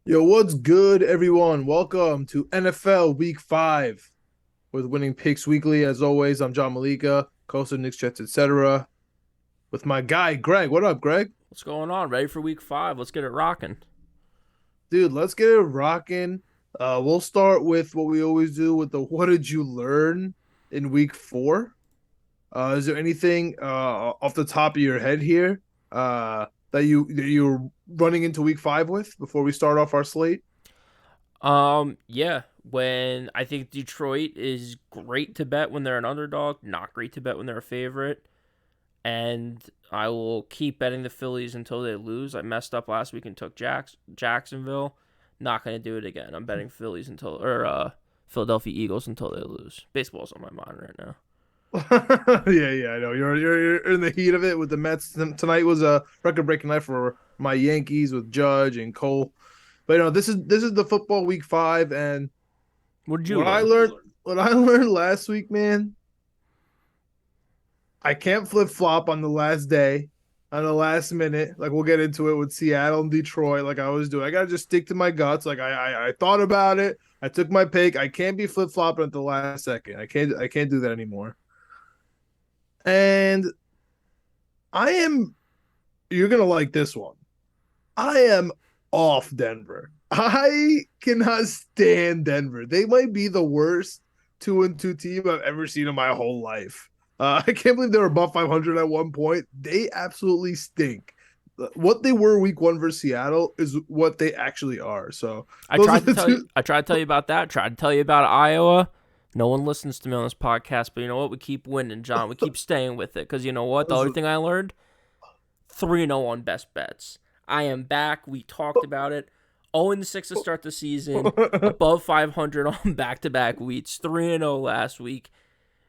Yo, what's good, everyone? Welcome to NFL Week 5 with Winning Picks Weekly. As always, I'm John Meleka, host of Knicks, Jets, etc. with my guy, Greg. What up, Greg? What's going on? Ready for week 5? Let's get it rocking. Dude, let's get it rocking. We'll start with what we always do with the what did you learn in Week 4? Is there anything off the top of your head here that you're running into Week 5 with before we start off our slate? Yeah, when I think Detroit is great to bet when they're an underdog, not great to bet when they're a favorite. And I will keep betting the Phillies until they lose. I messed up last week and took Jacksonville. Not gonna do it again. I'm betting Phillies until Philadelphia Eagles until they lose. Baseball's on my mind right now. Yeah, I know. You're in the heat of it with the Mets. Tonight was a record-breaking night for my Yankees with Judge and Cole. But this is the football week 5, and What did you what I learn? learned what I learned last week, man, I can't flip flop on the last day, on the last minute. Like we'll get into it with Seattle and Detroit, like I always do. I gotta just stick to my guts. Like I thought about it. I took my pick. I can't be flip flopping at the last second. I can't do that anymore. And I am you're gonna like this one. I am off Denver. I cannot stand Denver. They might be the worst 2-2 team I've ever seen in my whole life. I can't believe they were above 500 at one point. They absolutely stink. What they were week 1 versus Seattle is what they actually are. So I those are tried to the tell you. two. I tried to tell you about that. Tried to tell you about Iowa. No one listens to me on this podcast, but you know what? We keep winning, John. We keep staying with it because you know what? The other thing I learned: 3-0 on best bets. I am back. We talked about it. 0-6 to start the season. Above 500 on back-to-back weeks. 3-0 last week.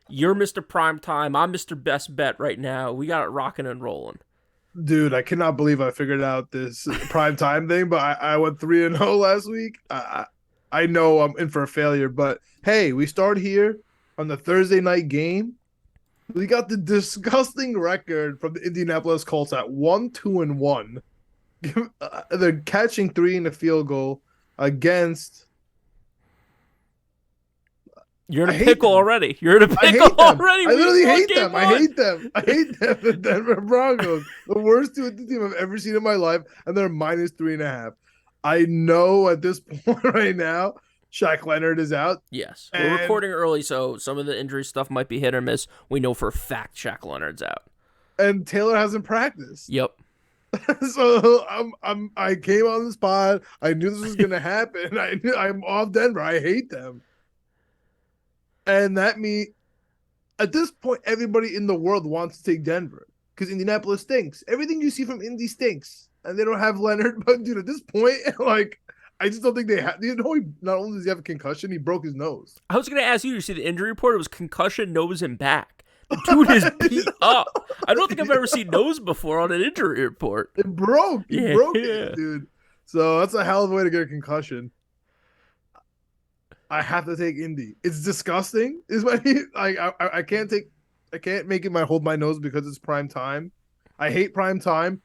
You're Mr. Primetime. I'm Mr. Best Bet right now. We got it rocking and rolling. Dude, I cannot believe I figured out this prime time thing, but I went 3-0 last week. I know I'm in for a failure, but hey, we start here on the Thursday night game. We got the disgusting record from the Indianapolis Colts at 1-2-1. They're catching three in the field goal against. You're in I a hate pickle them. already. You're in a I pickle hate them. already. I Week literally one, hate game them. I one. hate them. I hate them. The Denver Broncos, the worst team I've ever seen in my life, and they're minus 3.5. I know at this point right now, Shaq Leonard is out, Yes. We're and recording early, so some of the injury stuff might be hit or miss. We know for a fact Shaq Leonard's out. Taylor hasn't practiced. Yep. So I came on this pod. I knew this was gonna happen. I'm off Denver. I hate them, and that me at this point, everybody in the world wants to take Denver because Indianapolis stinks. Everything you see from Indy stinks, and they don't have Leonard. But dude, at this point, like, I just don't think they have. You know, not only does he have a concussion, he broke his nose. I was going to ask you to see the injury report. It was concussion, nose, and back. The dude is beat up. I don't think I've ever seen nose before on an injury report. It broke. He Yeah. broke it, dude. So that's a hell of a way to get a concussion. I have to take Indy. It's disgusting. Is my like I can't take. I can't make it my hold my nose because it's prime time. I hate prime time.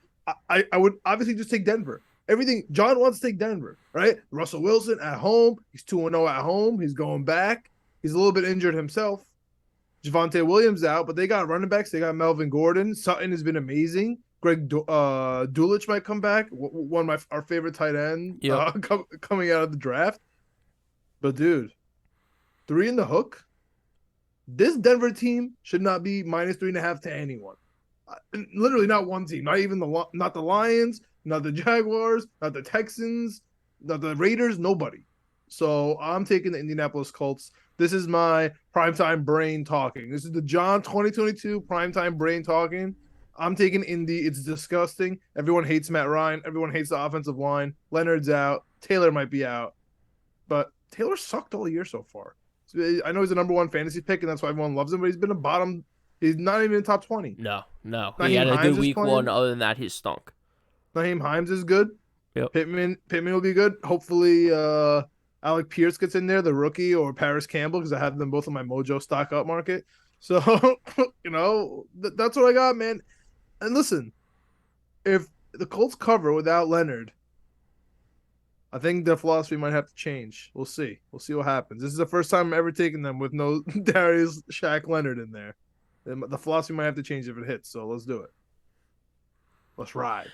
I would obviously just take Denver. Everything John wants to take Denver, right? Russell Wilson at home. He's 2-0 at home. He's going back. He's a little bit injured himself. Javonte Williams out, but they got running backs. They got Melvin Gordon. Sutton has been amazing. Greg Dulich might come back. One of our favorite tight end Yep. coming out of the draft. But dude, three in the hook. This Denver team should not be minus 3.5 to anyone. Literally not one team. Not even not the Lions, not the Jaguars, not the Texans, not the Raiders. Nobody. So I'm taking the Indianapolis Colts. This is my primetime brain talking. This is the John 2022 primetime brain talking. I'm taking Indy. It's disgusting. Everyone hates Matt Ryan. Everyone hates the offensive line. Leonard's out. Taylor might be out. But Taylor sucked all year so far. I know he's the number one fantasy pick, and that's why everyone loves him. But he's been a bottom. He's not even in top 20. No, no. He Naheem had a good Hines is week one. playing. Other than that, he stunk. Naheem Hines is good. Yep. Pittman will be good. Hopefully, Alec Pierce gets in there, the rookie, or Paris Campbell, because I have them both on my Mojo stock up market. So that's what I got, man. And listen, if the Colts cover without Leonard, I think the philosophy might have to change. We'll see. We'll see what happens. This is the first time I'm ever taking them with no Darius Shaq Leonard in there. The philosophy might have to change if it hits. So let's do it. Let's ride.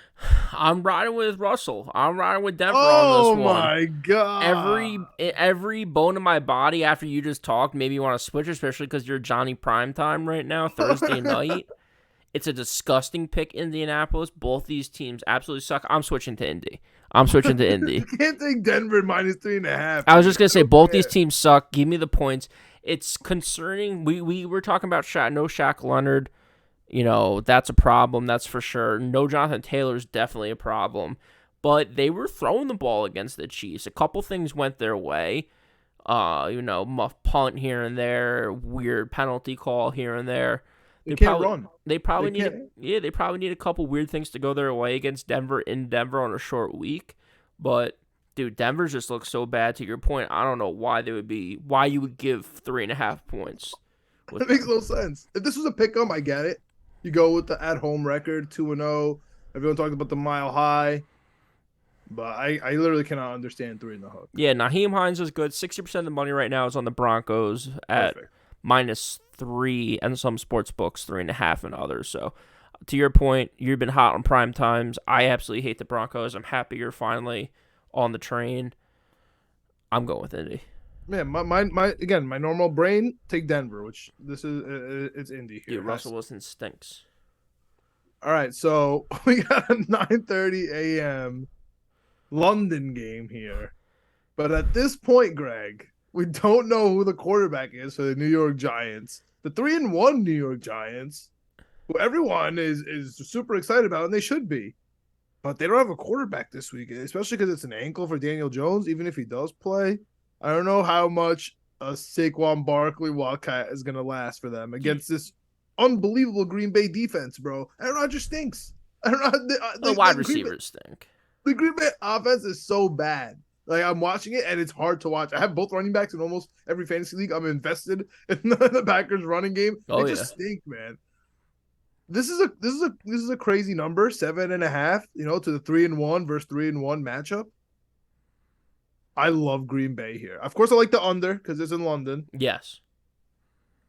I'm riding with Russell. I'm riding with Denver Oh on this one. my god! Every bone in my body after you just talked made me want to switch, especially because you're Johnny Primetime right now, Thursday night. It's a disgusting pick, Indianapolis. Both these teams absolutely suck. I'm switching to Indy. You can't take Denver minus 3.5. I was just gonna say both these teams suck. Give me the points. It's concerning. We were talking about no Shaq Leonard. You know, that's a problem. That's for sure. No Jonathan Taylor's definitely a problem. But they were throwing the ball against the Chiefs. A couple things went their way. Muff punt here and there, weird penalty call here and there. They can't run. They probably need a couple weird things to go their way against Denver in Denver on a short week. But dude, Denver just looks so bad. To your point, I don't know why you would give 3.5 points. It makes no sense. If this was a pick-em, I get it. You go with the at-home record, 2-0. Everyone talked about the mile high. But I literally cannot understand 3 in the hook. Yeah, Naheem Hines is good. 60% of the money right now is on the Broncos at -3, and some sports books 3.5 and others. So, to your point, you've been hot on prime times. I absolutely hate the Broncos. I'm happy you're finally on the train. I'm going with Indy. Yeah, my normal brain take Denver, which this is it's Indy here. Dude, Russell Wilson stinks. All right, so we got a 9:30 a.m. London game here, but at this point, Greg, we don't know who the quarterback is for the New York Giants, the 3-1 New York Giants, who everyone is super excited about, and they should be, but they don't have a quarterback this week, especially because it's an ankle for Daniel Jones. Even if he does play, I don't know how much a Saquon Barkley Wildcat is going to last for them against this unbelievable Green Bay defense, bro. Aaron Rodgers stinks. The wide receivers stink. The Green Bay offense is so bad. Like, I'm watching it, and it's hard to watch. I have both running backs in almost every fantasy league. I'm invested in the Packers running game. They just stink, man. This is a crazy number, 7.5. To the 3-1 versus 3-1 matchup. I love Green Bay here. Of course, I like the under because it's in London. Yes.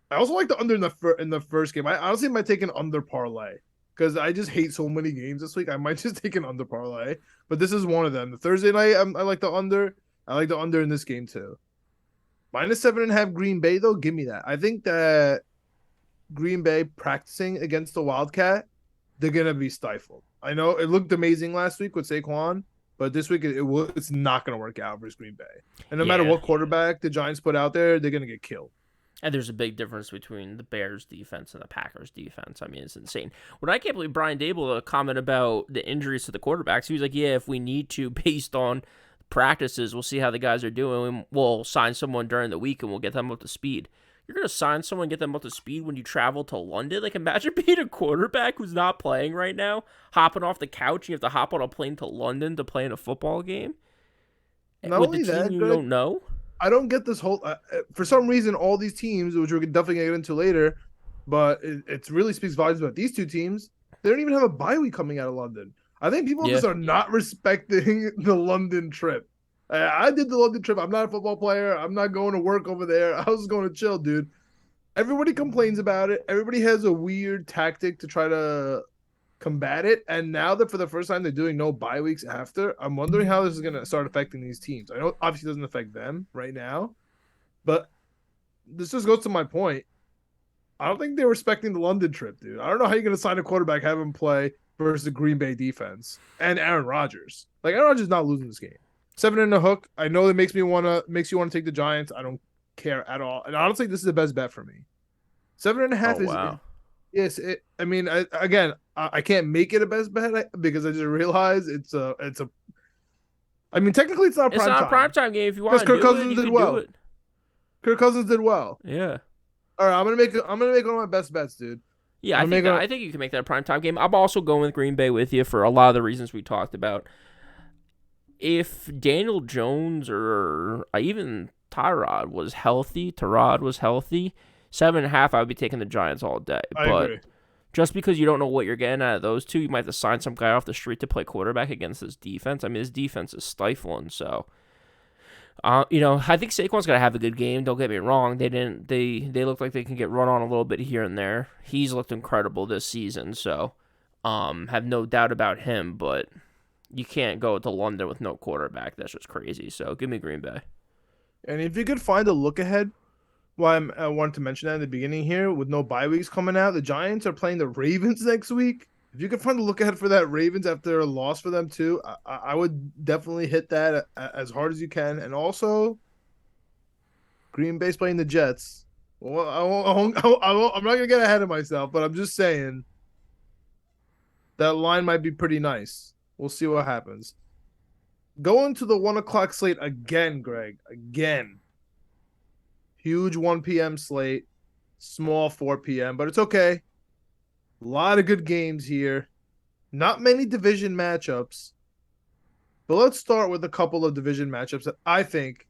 I also like the under in the first game. I honestly might take an under parlay because I just hate so many games this week. I might just take an under parlay, but this is one of them. The Thursday night, I like the under. I like the under in this game too. -7.5 Green Bay though. Give me that. I think that Green Bay practicing against the Wildcat, they're gonna be stifled. I know it looked amazing last week with Saquon. But this week, it's not going to work out versus Green Bay. And no matter what quarterback the Giants put out there, they're going to get killed. And there's a big difference between the Bears' defense and the Packers' defense. I mean, it's insane. What I can't believe Brian Dable comment about the injuries to the quarterbacks. He was like, yeah, if we need to, based on practices, we'll see how the guys are doing. We'll sign someone during the week, and we'll get them up to speed. You're going to sign someone and get them up to speed when you travel to London? Like, imagine being a quarterback who's not playing right now, hopping off the couch, and you have to hop on a plane to London to play in a football game? Not with only the team that, you Greg, don't know? I don't get this whole... for some reason, all these teams, which we're definitely going to get into later, but it really speaks volumes about these two teams, they don't even have a bye week coming out of London. I think people just are not respecting the London trip. I did the London trip. I'm not a football player. I'm not going to work over there. I was going to chill, dude. Everybody complains about it. Everybody has a weird tactic to try to combat it. And now that for the first time they're doing no bye weeks after, I'm wondering how this is going to start affecting these teams. I know obviously it doesn't affect them right now, but this just goes to my point. I don't think they're respecting the London trip, dude. I don't know how you're going to sign a quarterback, have him play versus the Green Bay defense and Aaron Rodgers. Like, Aaron Rodgers is not losing this game. 7 in the hook. I know that makes you want to take the Giants. I don't care at all. And honestly, this is the best bet for me. 7.5 is wow. Yes. I can't make it a best bet because I just realized it's a. I mean, technically, it's not a prime time game. If you want to do Kirk Cousins did well. Kirk Cousins did well. Yeah. All right, I'm gonna make one of my best bets, dude. Yeah, I think you can make that a primetime game. I'm also going with Green Bay with you for a lot of the reasons we talked about. If Daniel Jones or even Tyrod was healthy, 7.5, I would be taking the Giants all day. I agree. just because you don't know what you're getting out of those two, you might have to sign some guy off the street to play quarterback against this defense. I mean, this defense is stifling. So, I think Saquon's gonna have a good game. Don't get me wrong. They look like they can get run on a little bit here and there. He's looked incredible this season. So, have no doubt about him. But you can't go to London with no quarterback. That's just crazy. So, give me Green Bay. And if you could find a look ahead, well, I wanted to mention that in the beginning here, with no bye weeks coming out, the Giants are playing the Ravens next week. If you could find a look ahead for that Ravens after a loss for them too, I would definitely hit that as hard as you can. And also, Green Bay's playing the Jets. Well, I'm not gonna get ahead of myself, but I'm just saying that line might be pretty nice. We'll see what happens. Going to the 1 o'clock slate again, Greg. Again. Huge 1 p.m. slate. Small 4 p.m., but it's okay. A lot of good games here. Not many division matchups. But let's start with a couple of division matchups that I think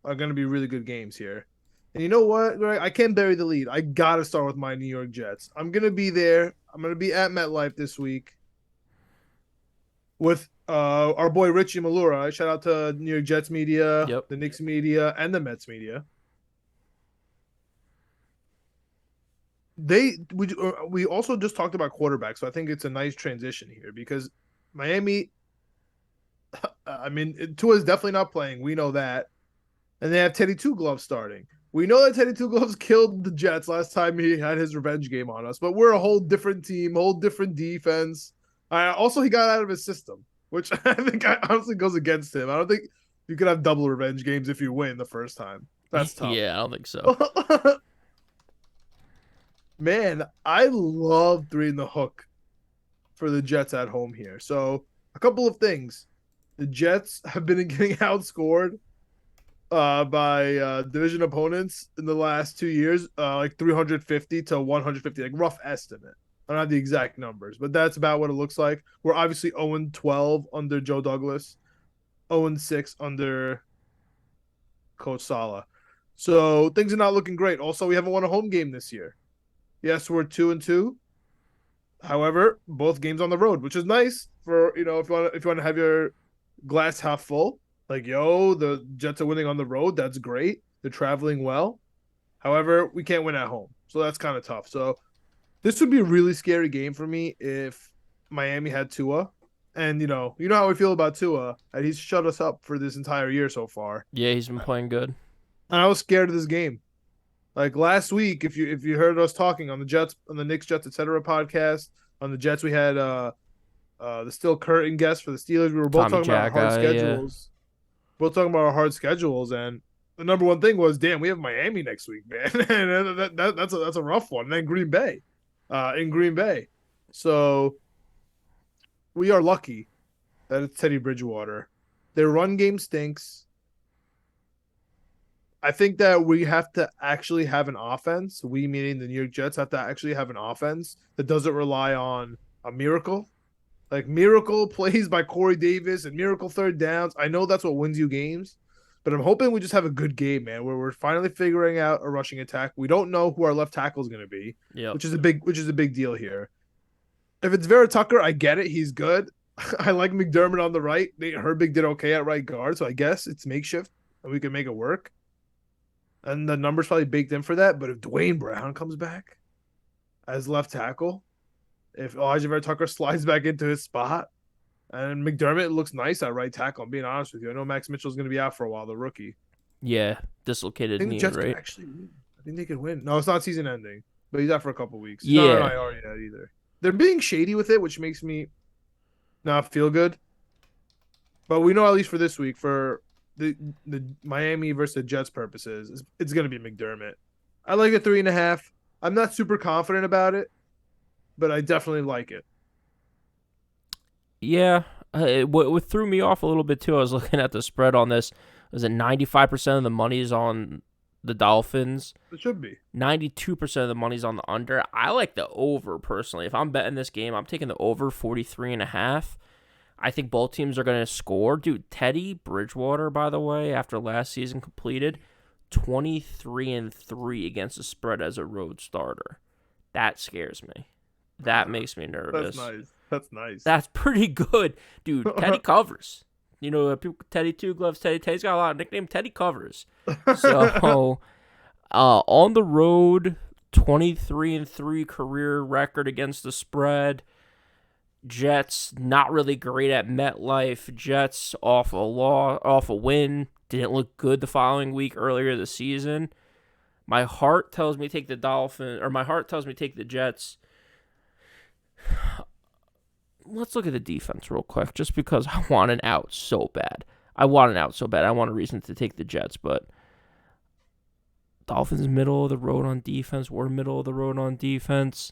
are going to be really good games here. And you know what, Greg? I can't bury the lead. I got to start with my New York Jets. I'm going to be there. I'm going to be at MetLife this week with our boy Richie Malura. Shout out to New York Jets media, the Knicks media, and the Mets media. We also just talked about quarterbacks, so I think it's a nice transition here because Miami, I mean, Tua is definitely not playing. We know that. And they have Teddy Two Gloves starting. We know that Teddy Two Gloves killed the Jets last time he had his revenge game on us, but we're a whole different team, whole different defense. Also, he got out of his system, which I think honestly goes against him. I don't think you could have double revenge games if you win the first time. That's tough. Yeah, I don't think so. Man, I love 3 in the hook for the Jets at home here. So, a couple of things. The Jets have been getting outscored by division opponents in the last 2 years, like 350 to 150, like rough estimate. I don't have the exact numbers, but that's about what it looks like. We're obviously 0-12 under Joe Douglas, 0-6 under Coach Saleh. So, things are not looking great. Also, we haven't won a home game this year. Yes, we're 2-2. However, both games on the road, which is nice for if you want to have your glass half full. Like, the Jets are winning on the road. That's great. They're traveling well. However, we can't win at home, so that's kind of tough. So this would be a really scary game for me if Miami had Tua. And you know how we feel about Tua, and he's shut us up for this entire year so far. Yeah, he's been playing good. And I was scared of this game. Like last week, if you heard us talking on the Knicks, Jets, etc. podcast, on the Jets we had the Still Curtin guest for the Steelers. We were both talking about our hard schedules. Yeah. Both talking about our hard schedules, and the number one thing was, damn, we have Miami next week, man. And that's a rough one. And then Green Bay, in Green Bay. So we are lucky that it's Teddy Bridgewater. Their run game stinks. I think that we have to actually have an offense. We, meaning the New York Jets, have to actually have an offense that doesn't rely on a miracle. Like miracle plays by Corey Davis and miracle third downs. I know that's what wins you games, but I'm hoping we just have a good game, man, where we're finally figuring out a rushing attack. We don't know who our left tackle is going to be, which is a big deal here. If it's Vera Tucker, I get it. He's good. I like McDermott on the right. Herbig did okay at right guard, so I guess it's makeshift and we can make it work. And the number's probably baked in for that. But if Dwayne Brown comes back as left tackle, if Elijah Vera Tucker slides back into his spot, and McDermott looks nice at right tackle, I'm being honest with you. I know Max Mitchell's going to be out for a while, the rookie. Yeah, dislocated knee, Jets right? Actually win. I think they could win. No, it's not season ending, but he's out for a couple weeks. He's not on IR yet either. They're being shady with it, which makes me not feel good. But we know at least for this week, for the Miami versus the Jets purposes, it's going to be McDermott. I like a 3.5. I'm not super confident about it, but I definitely like it. Yeah, what threw me off a little bit too, I was looking at the spread on this. Was it 95% of the money's on the Dolphins? It should be. 92% of the money's on the under. I like the over personally. If I'm betting this game, I'm taking the over 43.5. I think both teams are going to score. Dude, Teddy Bridgewater, by the way, after last season completed, 23-3 against the spread as a road starter. That scares me. That makes me That's nervous. nice. That's nice. That's pretty good, dude. Teddy covers. You know, people, Teddy Two Gloves, Teddy. Teddy's got a lot of nickname. Teddy covers. So, on the road, 23-3 career record against the spread. Jets not really great at MetLife. Jets off a win. Didn't look good the following week earlier this season. My heart tells me take the Dolphins, or my heart tells me take the Jets. Let's look at the defense real quick, just because I want an out so bad. I want a reason to take the Jets, but Dolphins middle of the road on defense. We're middle of the road on defense.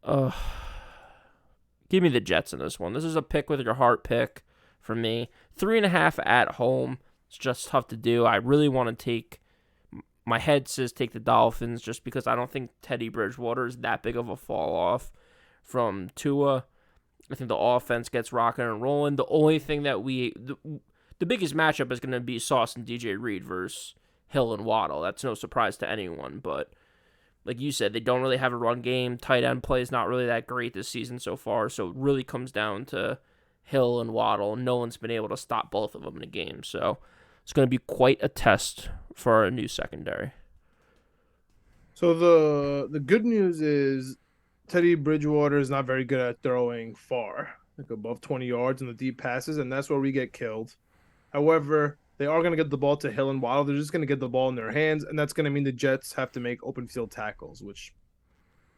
Give me the Jets in this one. This is a pick with your heart pick for me. 3.5 at home. It's just tough to do. I really want to take. My head says take the Dolphins just because I don't think Teddy Bridgewater is that big of a fall off from Tua. I think the offense gets rocking and rolling. The only thing that the biggest matchup is going to be Sauce and DJ Reed versus Hill and Waddle. That's no surprise to anyone, but like you said, they don't really have a run game. Tight end play is not really that great this season so far, so it really comes down to Hill and Waddle. No one's been able to stop both of them in a game, so it's going to be quite a test for our new secondary. So the good news is Teddy Bridgewater is not very good at throwing far, like above 20 yards in the deep passes, and that's where we get killed. However, they are going to get the ball to Hill and Waddle. They're just going to get the ball in their hands, and that's going to mean the Jets have to make open field tackles, which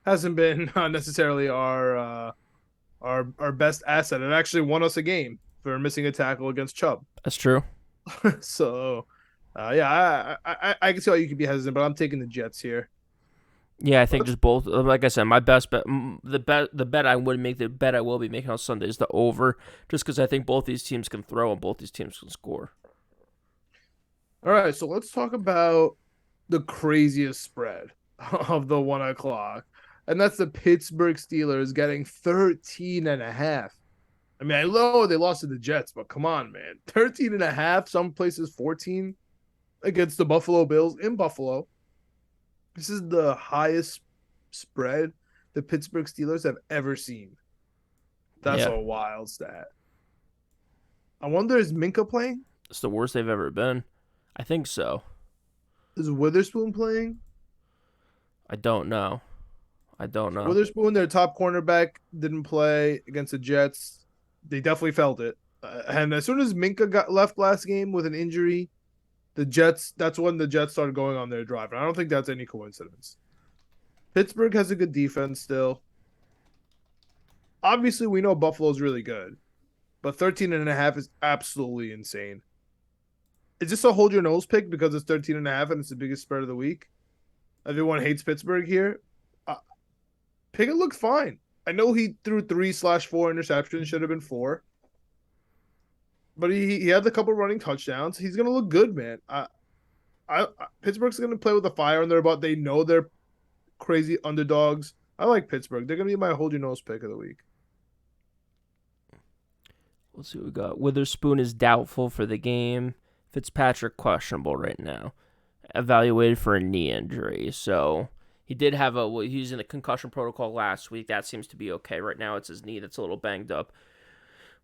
hasn't been necessarily our best asset. It actually won us a game for missing a tackle against Chubb. That's true. So, yeah, I can see why you could be hesitant, but I'm taking the Jets here. Yeah, I think just both. Like I said, my best bet, the bet I would make, the bet I will be making on Sunday is the over, just because I think both these teams can throw and both these teams can score. All right, so let's talk about the craziest spread of the 1 o'clock, and that's the Pittsburgh Steelers getting 13.5. I mean, I know they lost to the Jets, but come on, man. 13.5, some places 14 against the Buffalo Bills in Buffalo. This is the highest spread the Pittsburgh Steelers have ever seen. That's a wild stat. I wonder, is Minka playing? It's the worst they've ever been. I think so. Is Witherspoon playing? I don't know. Witherspoon, their top cornerback, didn't play against the Jets. They definitely felt it. And as soon as Minka got left last game with an injury, that's when the Jets started going on their drive. And I don't think that's any coincidence. Pittsburgh has a good defense still. Obviously, we know Buffalo's really good, but 13.5 is absolutely insane. Is this a hold your nose pick because it's 13.5 and it's the biggest spread of the week? Everyone hates Pittsburgh here. Pickett looked fine. I know he threw 3/4 interceptions, should have been 4. But he had a couple running touchdowns. He's gonna look good, man. Pittsburgh's gonna play with the fire on their butt. They know they're crazy underdogs. I like Pittsburgh. They're gonna be my hold your nose pick of the week. Let's see what we got. Witherspoon is doubtful for the game. Fitzpatrick questionable right now. Evaluated for a knee injury. So he did have he's in the concussion protocol last week. That seems to be okay. Right now it's his knee that's a little banged up.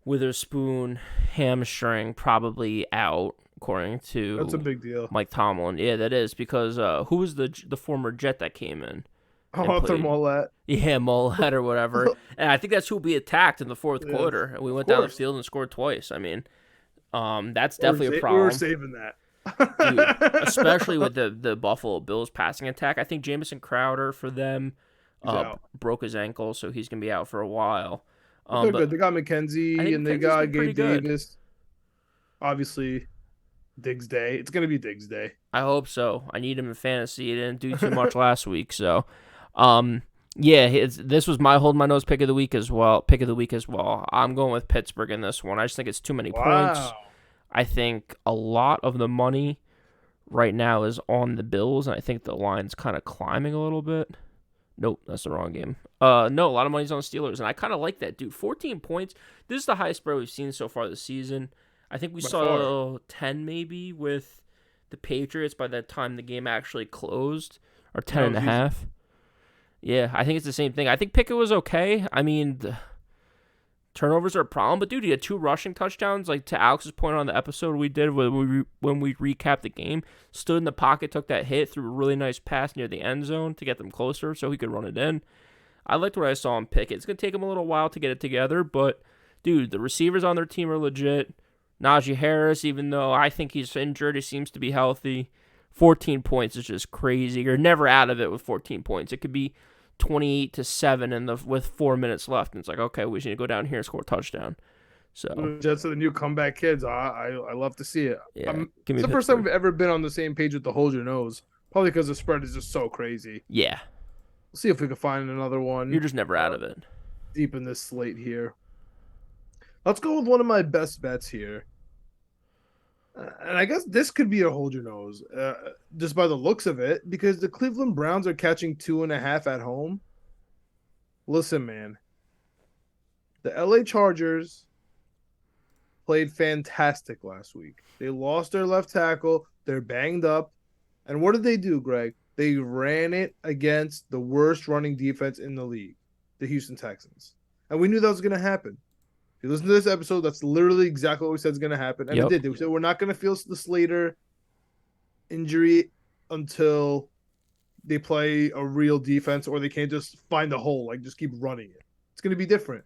Witherspoon, hamstring, probably out, according to That's a big deal. Mike Tomlin. Yeah, that is, because who was the former Jet that came in? Arthur Mollett. Yeah, Mollett or whatever. And I think that's who we attacked in the fourth quarter. And we went down the field and scored twice. I mean, that's definitely a problem. We were saving that. Dude, especially with the Buffalo Bills passing attack. I think Jamison Crowder for them broke his ankle, so he's going to be out for a while. They're good. They got McKenzie and they got Gabe Davis. Obviously, Diggs Day. It's going to be Diggs Day. I hope so. I need him in fantasy. He didn't do too much last week, so this was my hold my nose pick of the week as well. I'm going with Pittsburgh in this one. I just think it's too many points. I think a lot of the money right now is on the Bills, and I think the line's kind of climbing a little bit. Nope, that's the wrong game. No, a lot of money's on the Steelers, and I kind of like that, dude. 14 points. This is the highest spread we've seen so far this season. I think we saw 10 maybe with the Patriots by the time the game actually closed, or 10.5. Yeah, I think it's the same thing. I think Pickett was okay. I mean, turnovers are a problem, but dude, he had 2 rushing touchdowns. Like to Alex's point on the episode we did when we recapped the game, stood in the pocket, took that hit, threw a really nice pass near the end zone to get them closer so he could run it in. I liked what I saw in Pickett. It's gonna take him a little while to get it together, but dude, the receivers on their team are legit. Najee Harris, even though I think he's injured, he seems to be healthy. 14 points is just crazy. You're never out of it with 14 points. It could be 28-7 with 4 minutes left, and it's like, okay, we should go down here and score a touchdown. So Jets are the new comeback kids. I love to see it. yeah, It's the first time we've ever been on the same page with the hold your nose. Probably because the spread is just so crazy. Yeah, We'll see if we can find another one. you're just never out of it. Deep in this slate here. Let's go with one of my best bets here. And I guess this could be a hold your nose, just by the looks of it, because the Cleveland Browns are catching 2.5 at home. Listen, man, the LA Chargers played fantastic last week. They lost their left tackle. They're banged up. And what did they do, Greg? They ran it against the worst running defense in the league, the Houston Texans. And we knew that was going to happen. If you listen to this episode, that's literally exactly what we said is going to happen. And it did. We said we're not going to feel the Slater injury until they play a real defense or they can't just find a hole, like just keep running it. It's going to be different.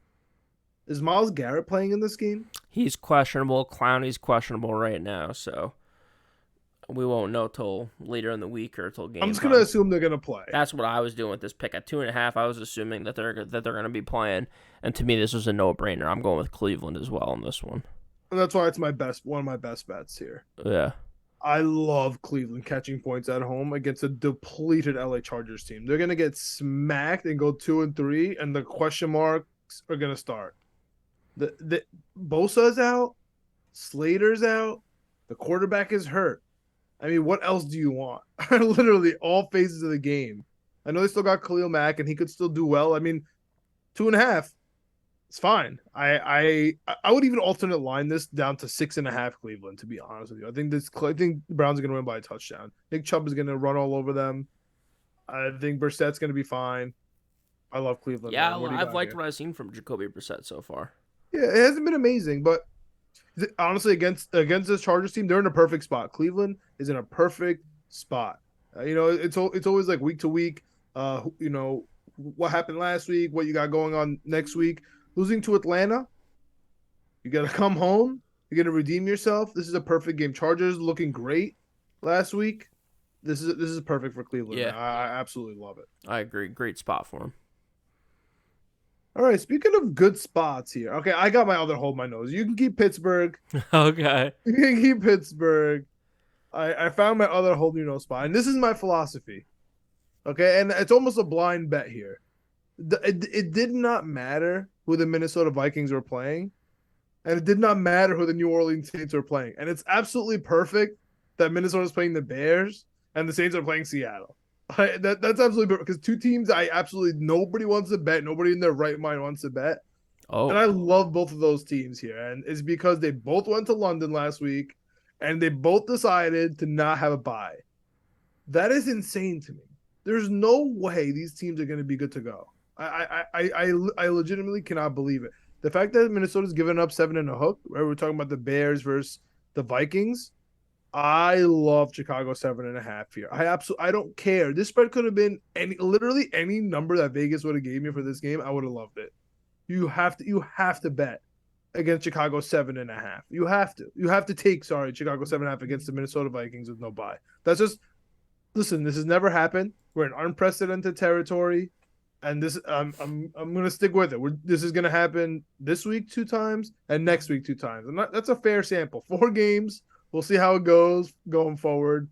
Is Myles Garrett playing in this game? He's questionable. Clowney's questionable right now, so we won't know till later in the week or till game. I'm just going to assume they're going to play. That's what I was doing with this pick at 2.5. I was assuming that they're going to be playing, and to me, this was a no-brainer. I'm going with Cleveland as well on this one. And that's why it's one of my best bets here. Yeah. I love Cleveland catching points at home against a depleted LA Chargers team. They're going to get smacked and go 2-3, and the question marks are going to start. The Bosa's out, Slater's out, the quarterback is hurt. I mean, what else do you want? Literally all phases of the game. I know they still got Khalil Mack, and he could still do well. I mean, 2.5, it's fine. I would even alternate line this down to 6.5 Cleveland, to be honest with you. I think the Browns are going to win by a touchdown. Nick Chubb is going to run all over them. I think Brissett's going to be fine. I love Cleveland. Yeah, I've liked what I've seen from Jacoby Brissett so far. Yeah, it hasn't been amazing, but honestly, against this Chargers team, they're in a perfect spot. Cleveland is in a perfect spot. It's always like week to week. What happened last week, what you got going on next week. Losing to Atlanta, you got to come home. You're going to redeem yourself. This is a perfect game. Chargers looking great last week. This is perfect for Cleveland. Yeah, I absolutely love it. I agree. Great spot for him. All right, speaking of good spots here. Okay, I got my other hold my nose. You can keep Pittsburgh. Okay. You can keep Pittsburgh. I found my other hold your nose spot, and this is my philosophy. Okay, and it's almost a blind bet here. It did not matter who the Minnesota Vikings were playing, and it did not matter who the New Orleans Saints were playing. And it's absolutely perfect that Minnesota's playing the Bears and the Saints are playing Seattle. That's absolutely perfect because two teams nobody wants to bet. Nobody in their right mind wants to bet. Oh. And I love both of those teams here. And it's because they both went to London last week and they both decided to not have a bye. That is insane to me. There's no way these teams are going to be good to go. I legitimately cannot believe it. The fact that Minnesota's given up 7 and a hook, right? We're talking about the Bears versus the Vikings. I love Chicago 7.5 here. I don't care. This spread could have been literally any number that Vegas would have gave me for this game. I would have loved it. You have to bet against Chicago 7.5. You have to take Chicago 7.5 against the Minnesota Vikings with no bye. That's just listen. This has never happened. We're in unprecedented territory, and this I'm gonna stick with it. This is gonna happen this week 2 times and next week 2 times. And that's a fair sample. 4 games. We'll see how it goes going forward.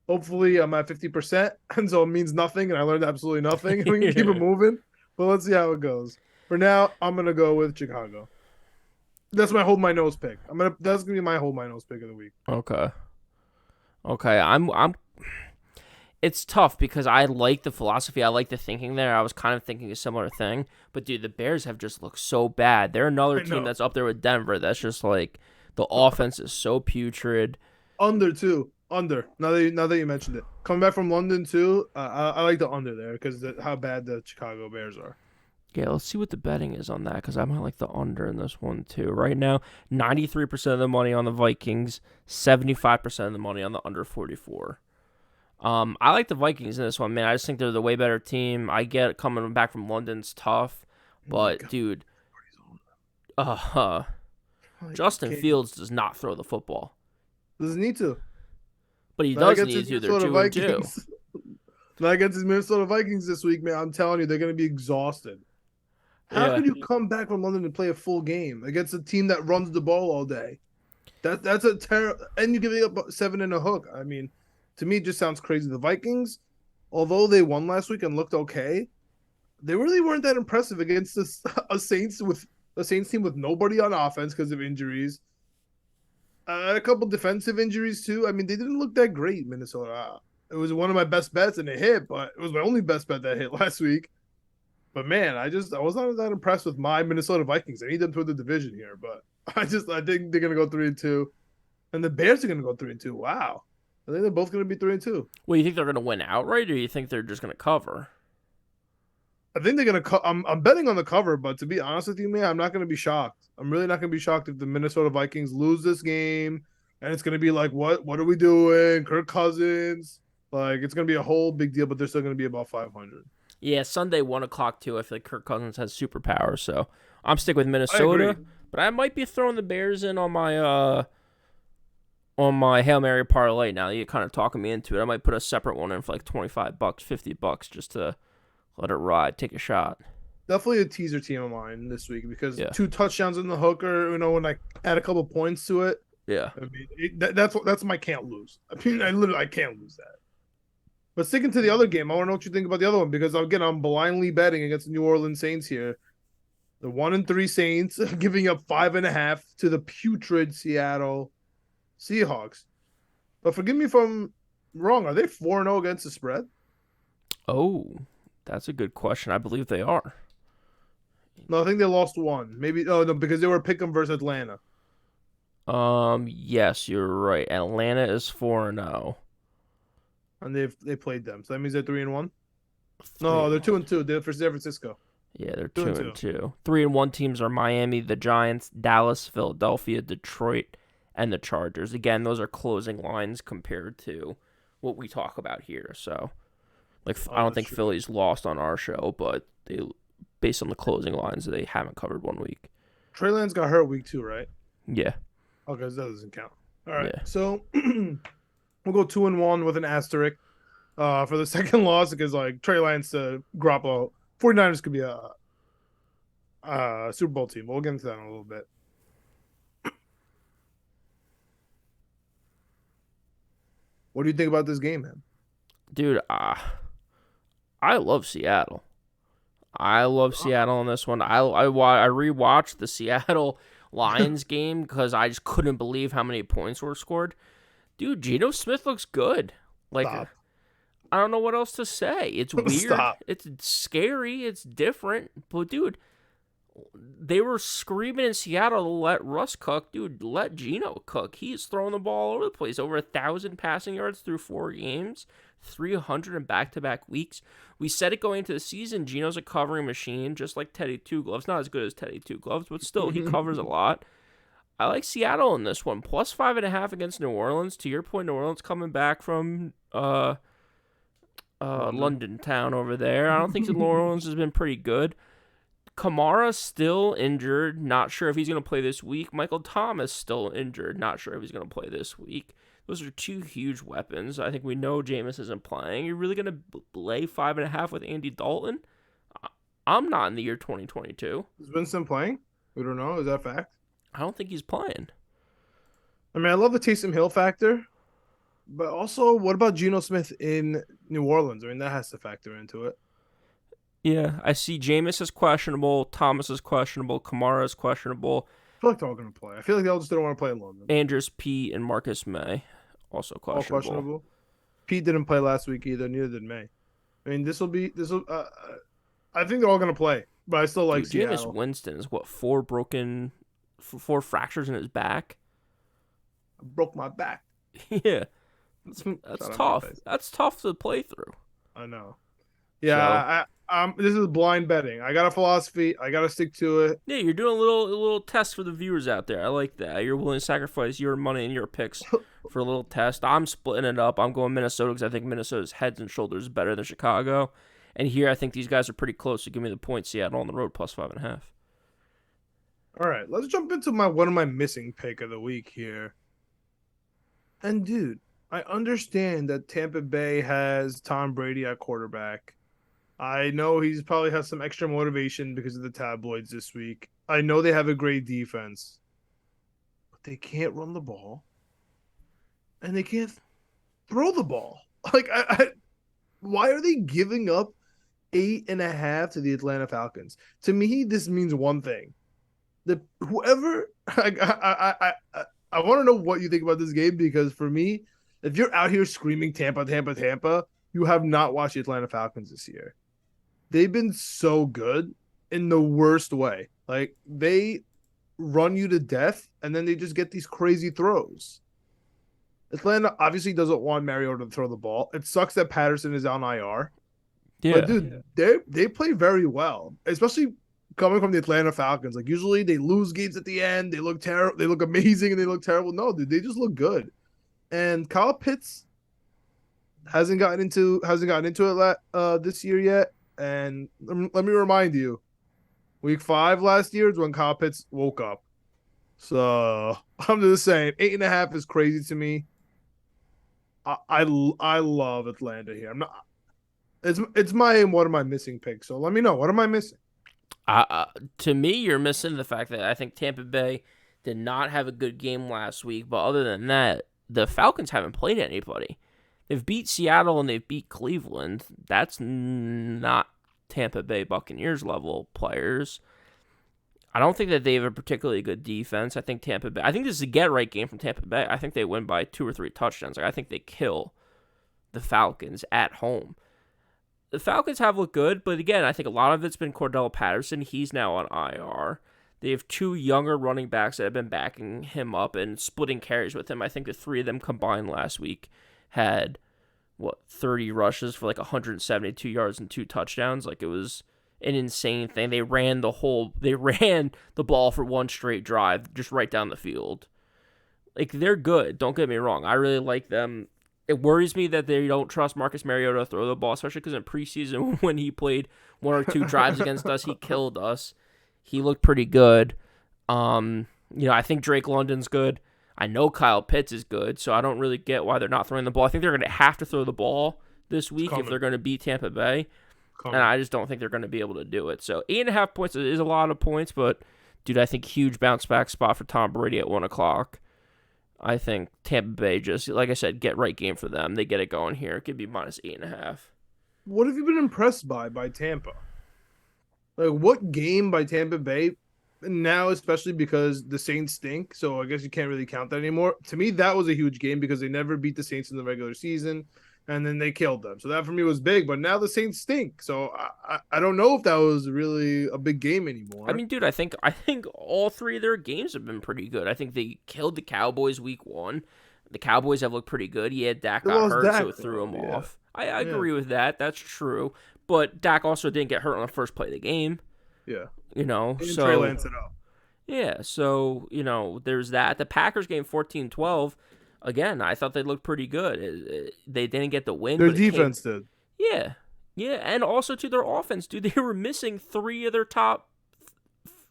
Hopefully, I'm at 50%, and so it means nothing, and I learned absolutely nothing. We can keep it moving, but let's see how it goes. For now, I'm gonna go with Chicago. That's my hold my nose pick. That's gonna be my hold my nose pick of the week. Okay. I'm. It's tough because I like the philosophy. I like the thinking there. I was kind of thinking a similar thing, but dude, the Bears have just looked so bad. They're another team that's up there with Denver. That's just like. The offense is so putrid. Under 2. Under. Now that you mentioned it, coming back from London too, I like the under there because how bad the Chicago Bears are. Yeah, let's see what the betting is on that because I might like the under in this one too. Right now, 93% of the money on the Vikings, 75% of the money on the under 44. I like the Vikings in this one, man. I just think they're the way better team. I get coming back from London's tough, Oh my but God. dude, uh, Justin Okay. Fields does not throw the football, Doesn't need to. but he Not does against need his to. They're Minnesota 2-2. Vikings. Not against his Minnesota Vikings this week, man. I'm telling you, they're going to be exhausted. How Yeah, could you come back from London and play a full game against a team that runs the ball all day? That's a terrible. And you're giving up 7 and a hook. I mean, to me, it just sounds crazy. The Vikings, although they won last week and looked okay, they really weren't that impressive against a Saints team with nobody on offense because of injuries. A couple defensive injuries too. I mean, they didn't look that great, Minnesota. It was one of my best bets and it hit, but it was my only best bet that hit last week. But man, I was not that impressed with my Minnesota Vikings. I need them to win the division here, but I think they're gonna go 3-2, and the Bears are gonna go 3-2. Wow, I think they're both gonna be 3-2. well, you think they're gonna win outright, or you think they're just gonna cover? I think they're gonna. I'm betting on the cover, but to be honest with you, man, I'm not gonna be shocked. I'm really not gonna be shocked if the Minnesota Vikings lose this game, and it's gonna be like, what are we doing? Kirk Cousins, like it's gonna be a whole big deal, but they're still gonna be about 500. Yeah, Sunday 1 o'clock too. I feel like Kirk Cousins has superpowers, so I'm sticking with I agree. Minnesota. But I might be throwing the Bears in on my Hail Mary parlay. Now that you're kind of talking me into it, I might put a separate one in for like $25, $50, just to let it ride, take a shot. Definitely a teaser team of mine this week because Yeah, 2 touchdowns in the hooker. When I add a couple points to it, yeah. I mean that's my can't lose. I mean, I can't lose that. But sticking to the other game, I want to know what you think about the other one because again, I'm blindly betting against the New Orleans Saints here. The 1-3 Saints giving up 5.5 to the putrid Seattle Seahawks. But forgive me if I'm wrong. Are they 4-0 against the spread? Oh, that's a good question. I believe they are. No, I think they lost one. Maybe no, because they were Pick'em versus Atlanta. Yes, you're right. Atlanta is 4-0. And they played them. So that means they're 3-1. Three. No, they're 2-2. They're for San Francisco. Yeah, they're Two two and and two. two. 3-1 teams are Miami, the Giants, Dallas, Philadelphia, Detroit, and the Chargers. Again, those are closing lines compared to what we talk about here. So, like, I Oh, don't that's think true. Philly's lost on our show, but they, based on the closing lines, they haven't covered 1 week. Trey Lance got hurt week 2, right? Yeah, Okay, so that doesn't count. All right. yeah. So we'll go 2-1 with an asterisk for the second loss because like Trey Lance to Garoppolo. 49ers could be a Super Bowl team. We'll get into that in a little bit. What do you think about this game, man? Dude, I love Seattle. I love Seattle on this one. I rewatched the Seattle Lions game because I just couldn't believe how many points were scored. Dude, Geno Smith looks good. Like, Stop. I don't know what else to say. It's weird. Stop. It's scary. It's different. But, dude, they were screaming in Seattle to let Russ cook. Dude, let Geno cook. He's throwing the ball all over the place. Over 1,000 passing yards through 4 games. 300 in back-to-back weeks. We said it going into the season, Geno's a covering machine, just like Teddy Two Gloves. Not as good as Teddy Two Gloves, but still, he covers a lot. I like Seattle in this one. Plus 5.5 against New Orleans. To your point, New Orleans coming back from London town over there. I don't think New Orleans has been pretty good. Kamara still injured. Not sure if he's going to play this week. Michael Thomas still injured. Not sure if he's going to play this week. Those are 2 huge weapons. I think we know Jameis isn't playing. You're really going to lay 5.5 with Andy Dalton? I'm not in the year 2022. Is Winston playing? We don't know. Is that a fact? I don't think he's playing. I mean, I love the Taysom Hill factor, but also, what about Geno Smith in New Orleans? I mean, that has to factor into it. Yeah, I see Jameis is questionable. Thomas is questionable. Kamara is questionable. I feel like they're all going to play. I feel like they all just didn't want to play in London. Andrews, Pete, and Marcus May also All questionable. questionable. Pete didn't play last week either. Neither did May. I mean, this will. I think they're all going to play, but I still like Dude, Jameis Seattle. Winston is what, 4 fractures in his back? I broke my back. Yeah. That's Shout out my tough. face. That's tough to play through. I know. So Yeah, this is blind betting. I got a philosophy. I got to stick to it. yeah, you're doing a little test for the viewers out there. I like that. You're willing to sacrifice your money and your picks for a little test. I'm splitting it up. I'm going Minnesota because I think Minnesota's heads and shoulders better than Chicago. And here, I think these guys are pretty close. So give me the point. Seattle on the road plus 5.5. All right, let's jump into my one of my missing pick of the week here. And dude, I understand that Tampa Bay has Tom Brady at quarterback. I know he's probably has some extra motivation because of the tabloids this week. I know they have a great defense, but they can't run the ball and they can't throw the ball. Like, why are they giving up 8.5 to the Atlanta Falcons? To me, this means one thing: the whoever I want to know what you think about this game, because for me, if you're out here screaming Tampa, Tampa, Tampa, you have not watched the Atlanta Falcons this year. They've been so good in the worst way. Like, they run you to death and then they just get these crazy throws. Atlanta obviously doesn't want Mariota to throw the ball. It sucks that Patterson is on IR. But dude, they play very well, especially coming from the Atlanta Falcons. Like, usually they lose games at the end. They look terrible. They look amazing and they look terrible. No, dude, they just look good. And Kyle Pitts hasn't gotten into it this year yet. And let me remind you, week 5 last year is when Kyle Pitts woke up. So I'm just saying, 8.5 is crazy to me. I love Atlanta here. I'm not. It's one of my missing picks. So let me know, what am I missing? To me, you're missing the fact that I think Tampa Bay did not have a good game last week. But other than that, the Falcons haven't played anybody. They've beat Seattle and they've beat Cleveland. That's not Tampa Bay Buccaneers level players. I don't think that they have a particularly good defense. I think this is a get-right game from Tampa Bay. I think they win by 2 or 3 touchdowns. I think they kill the Falcons at home. The Falcons have looked good, but again, I think a lot of it's been Cordell Patterson. He's now on IR. They have 2 younger running backs that have been backing him up and splitting carries with him. I think the 3 of them combined last week had 30 rushes for like 172 yards and 2 touchdowns. Like, it was an insane thing. They ran the ball for one straight drive just right down the field. Like, they're good, don't get me wrong. I really like them. It worries me that they don't trust Marcus Mariota to throw the ball, especially because in preseason when he played 1 or 2 drives against us, he killed us. He looked pretty good. I think Drake London's good. I know Kyle Pitts is good, so I don't really get why they're not throwing the ball. I think they're going to have to throw the ball this week if they're going to beat Tampa Bay. And I just don't think they're going to be able to do it. So 8.5 points is a lot of points, but, dude, I think huge bounce back spot for Tom Brady at 1 o'clock. I think Tampa Bay just, like I said, get right game for them. They get it going here. It could be minus 8.5. What have you been impressed by Tampa? Like, what game by Tampa Bay? Now, especially because the Saints stink, so I guess you can't really count that anymore. To me, that was a huge game because they never beat the Saints in the regular season, and then they killed them. So that for me was big. But now the Saints stink, so I don't know if that was really a big game anymore. I mean, dude, I think all 3 of their games have been pretty good. I think they killed the Cowboys week 1. The Cowboys have looked pretty good. Yeah, Dak got hurt, so it threw him off. I agree with that. That's true. But Dak also didn't get hurt on the first play of the game. Yeah. And so Trey Lance it up. Yeah, so, there's that. The Packers game 14-12, again, I thought they looked pretty good. They didn't get the win. Their defense did. Yeah. Yeah, and also to their offense, dude, they were missing 3 of their top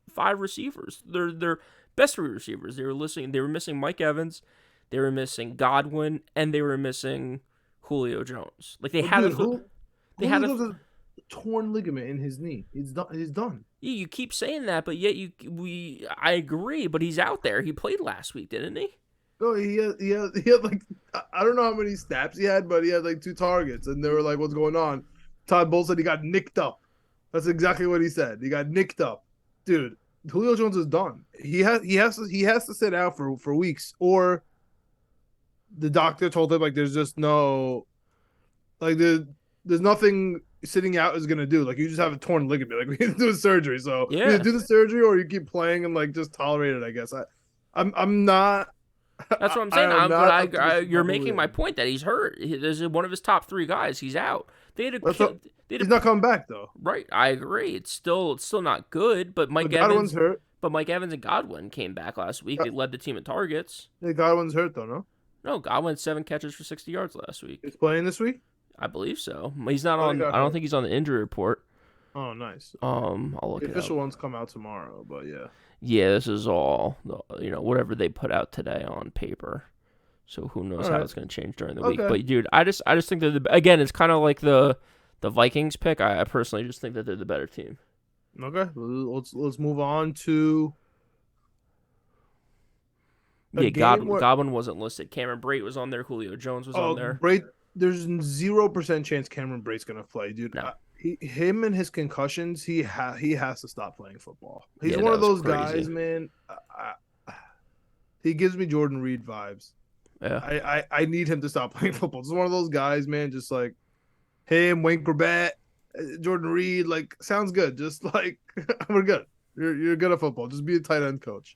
5 receivers. Their best 3 receivers. They were missing Mike Evans, they were missing Godwin, and they were missing Julio Jones. Like, they had a torn ligament in his knee. He's done. Yeah, you keep saying that, but yet I agree, but he's out there. He played last week, didn't he? No, he had like, I don't know how many snaps he had, but he had like 2 targets, and they were like, "What's going on?" Todd Bowles said he got nicked up. That's exactly what he said. He got nicked up, dude. Julio Jones is done. He has to sit out for weeks, or the doctor told him like there's just no, like there's nothing sitting out is gonna do. Like, you just have a torn ligament. Like, we need to do a surgery. So yeah, either do the surgery or you keep playing and like just tolerate it. I guess I'm not That's what I'm I saying. am not optimistic You're about making my Julio. point that he's hurt. There's one of his top three guys. He's out. They had a That's kill. what, They had he's a, not coming back though. right. I agree. It's still not good. But But Godwin's hurt. Mike Evans and Godwin came back last week. They led the team in targets. Yeah, Godwin's hurt though. No, No, Godwin had 7 catches for 60 yards last week. he's playing this week. I believe so. He's not Oh, he on. got I don't hurt. think he's on the injury report. Oh, nice. I'll look The it official up. ones come out tomorrow, but yeah. Yeah, this is all whatever they put out today on paper. So who knows All how right. it's going to change during the week? Okay. But dude, I just think that again, it's kind of like the Vikings pick. I personally just think that they're the better team. Okay, let's move on to a Yeah, game where Godwin wasn't listed. Cameron Brate was on there. Julio Jones was on there. Bray. There's 0% chance Cameron Brate's gonna play, dude. No. Him and his concussions, he has to stop playing football. He's Yeah, one that of was those crazy. guys, man. He gives me Jordan Reed vibes. Yeah. I need him to stop playing football. Just one of those guys, man. Just like him, Wayne Corbett, Jordan Reed. Like sounds good. Just like we're good. You're good at football. Just be a tight end coach.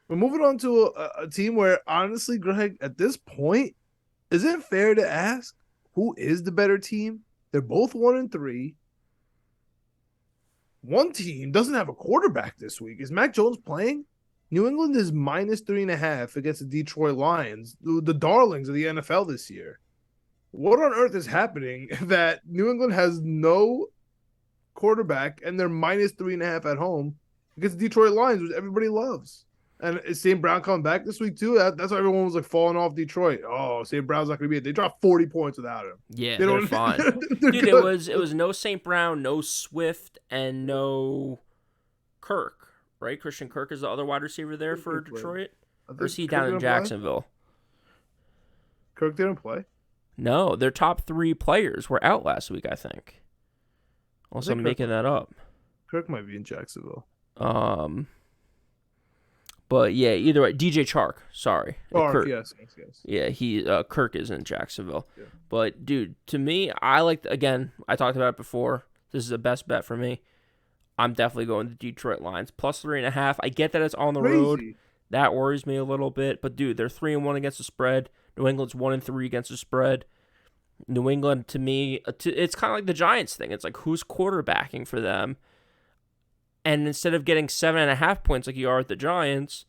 We're moving on to a team where, honestly, Greg, at this point, is it fair to ask who is the better team? They're both 1-3. One team doesn't have a quarterback this week. Is Mac Jones playing? New England is -3.5 against the Detroit Lions, the darlings of the NFL this year. What on earth is happening that New England has no quarterback and they're -3.5 at home against the Detroit Lions, which everybody loves? And is St. Brown coming back this week too? That's why everyone was like falling off Detroit. Oh, St. Brown's not going to be it. They dropped 40 points without him. Yeah, They they're don't- fine. they're Dude, good. it was no St. Brown, no Swift, and no Kirk, right? Christian Kirk is the other wide receiver there for Kirk played. Detroit. I think Or is he Kirk down in didn't play? Jacksonville? Kirk didn't play. No, their top three players were out last week, I think. Also, think I'm Kirk making that up. Kirk might be in Jacksonville. But yeah, either way, DJ Chark. Sorry, Oh, Kirk. yes. Yeah, Kirk is in Jacksonville. Yeah. But dude, to me, I talked about it before. This is the best bet for me. I'm definitely going the Detroit Lions +3.5. I get that it's on the road. Crazy. That worries me a little bit. But dude, they're 3-1 against the spread. New England's 1-3 against the spread. New England, to me, it's kind of like the Giants thing. It's like who's quarterbacking for them. And instead of getting 7.5 points like you are at the Giants,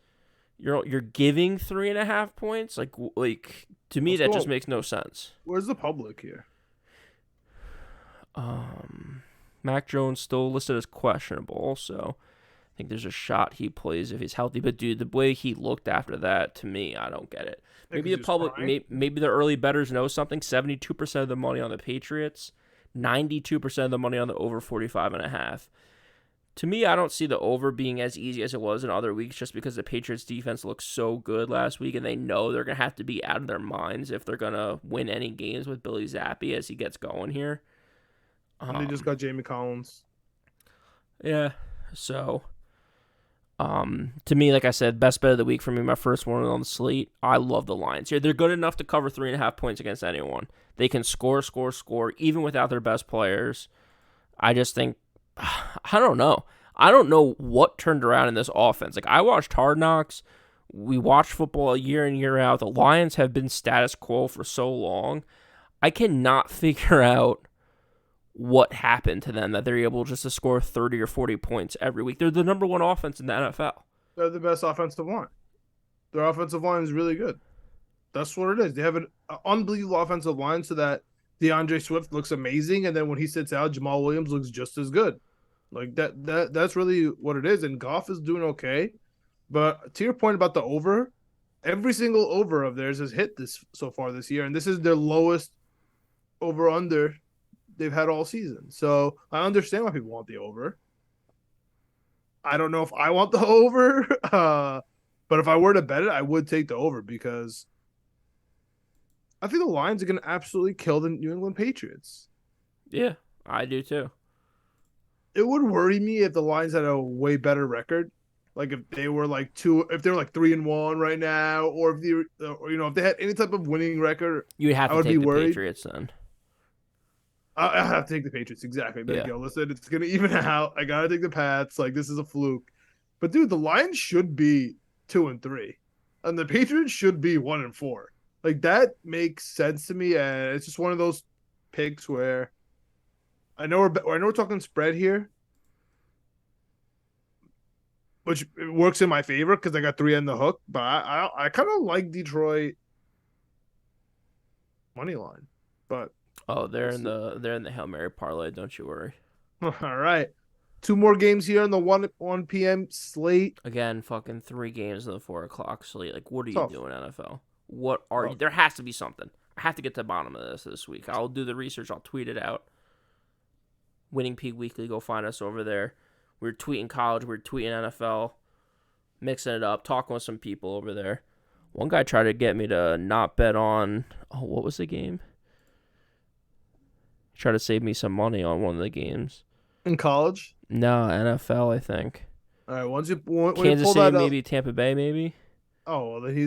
you're giving 3.5 points. Like to me, that just makes no sense. Where's the public here? Mac Jones still listed as questionable, so I think there's a shot he plays if he's healthy. But dude, the way he looked after that, to me, I don't get it. Maybe the public, maybe the early bettors know something. 72% of the money on the Patriots, 92% of the money on the over 45.5. To me, I don't see the over being as easy as it was in other weeks just because the Patriots defense looked so good last week and they know they're going to have to be out of their minds if they're going to win any games with Billy Zappi as he gets going here. And they just got Jamie Collins. Yeah, so to me, like I said, best bet of the week for me, my first one on the slate. I love the Lions here. They're good enough to cover 3.5 points against anyone. They can score, even without their best players. I just think, I don't know. I don't know what turned around in this offense. Like, I watched Hard Knocks. We watched football year in, year out. The Lions have been status quo for so long. I cannot figure out what happened to them that they're able just to score 30 or 40 points every week. They're the number one offense in the NFL. They're the best offensive line. Their offensive line is really good. That's what it is. They have an unbelievable offensive line so that DeAndre Swift looks amazing, and then when he sits out, Jamal Williams looks just as good. Like that's really what it is. And Goff is doing okay. But to your point about the over, every single over of theirs has hit this so far this year, and this is their lowest over under they've had all season. So I understand why people want the over. I don't know if I want the over, but if I were to bet it, I would take the over because I think the Lions are going to absolutely kill the New England Patriots. Yeah, I do too. It would worry me if the Lions had a way better record. Like if they were like 3-1 right now, or if if they had any type of winning record, you would have to take the Patriots then. I have to take the Patriots, exactly. There you go. Listen, it's gonna even out. I gotta take the Pats. Like this is a fluke. But dude, the Lions should be 2-3. and the Patriots should be 1-4. Like that makes sense to me, and it's just one of those picks where I know we're talking spread here, which works in my favor because I got 3 on the hook. But I kind of like Detroit money line. But Oh, they're in the Hail Mary parlay. Don't you worry. all right, 2 more games here on the 1 p.m. slate. Again, fucking 3 games in the 4 o'clock slate. Like, what are you Tough. doing, NFL? What are you? Tough. There has to be something. I have to get to the bottom of this week. I'll do the research. I'll tweet it out. Winning Peak Weekly. Go find us over there. We're tweeting college. We're tweeting NFL. Mixing it up. Talking with some people over there. One guy tried to get me to not bet on. Oh, what was the game? He tried to save me some money on one of the games. In college? No, NFL, I think. All right, when Kansas you pull City, that maybe Tampa Bay, maybe. Oh, well, then he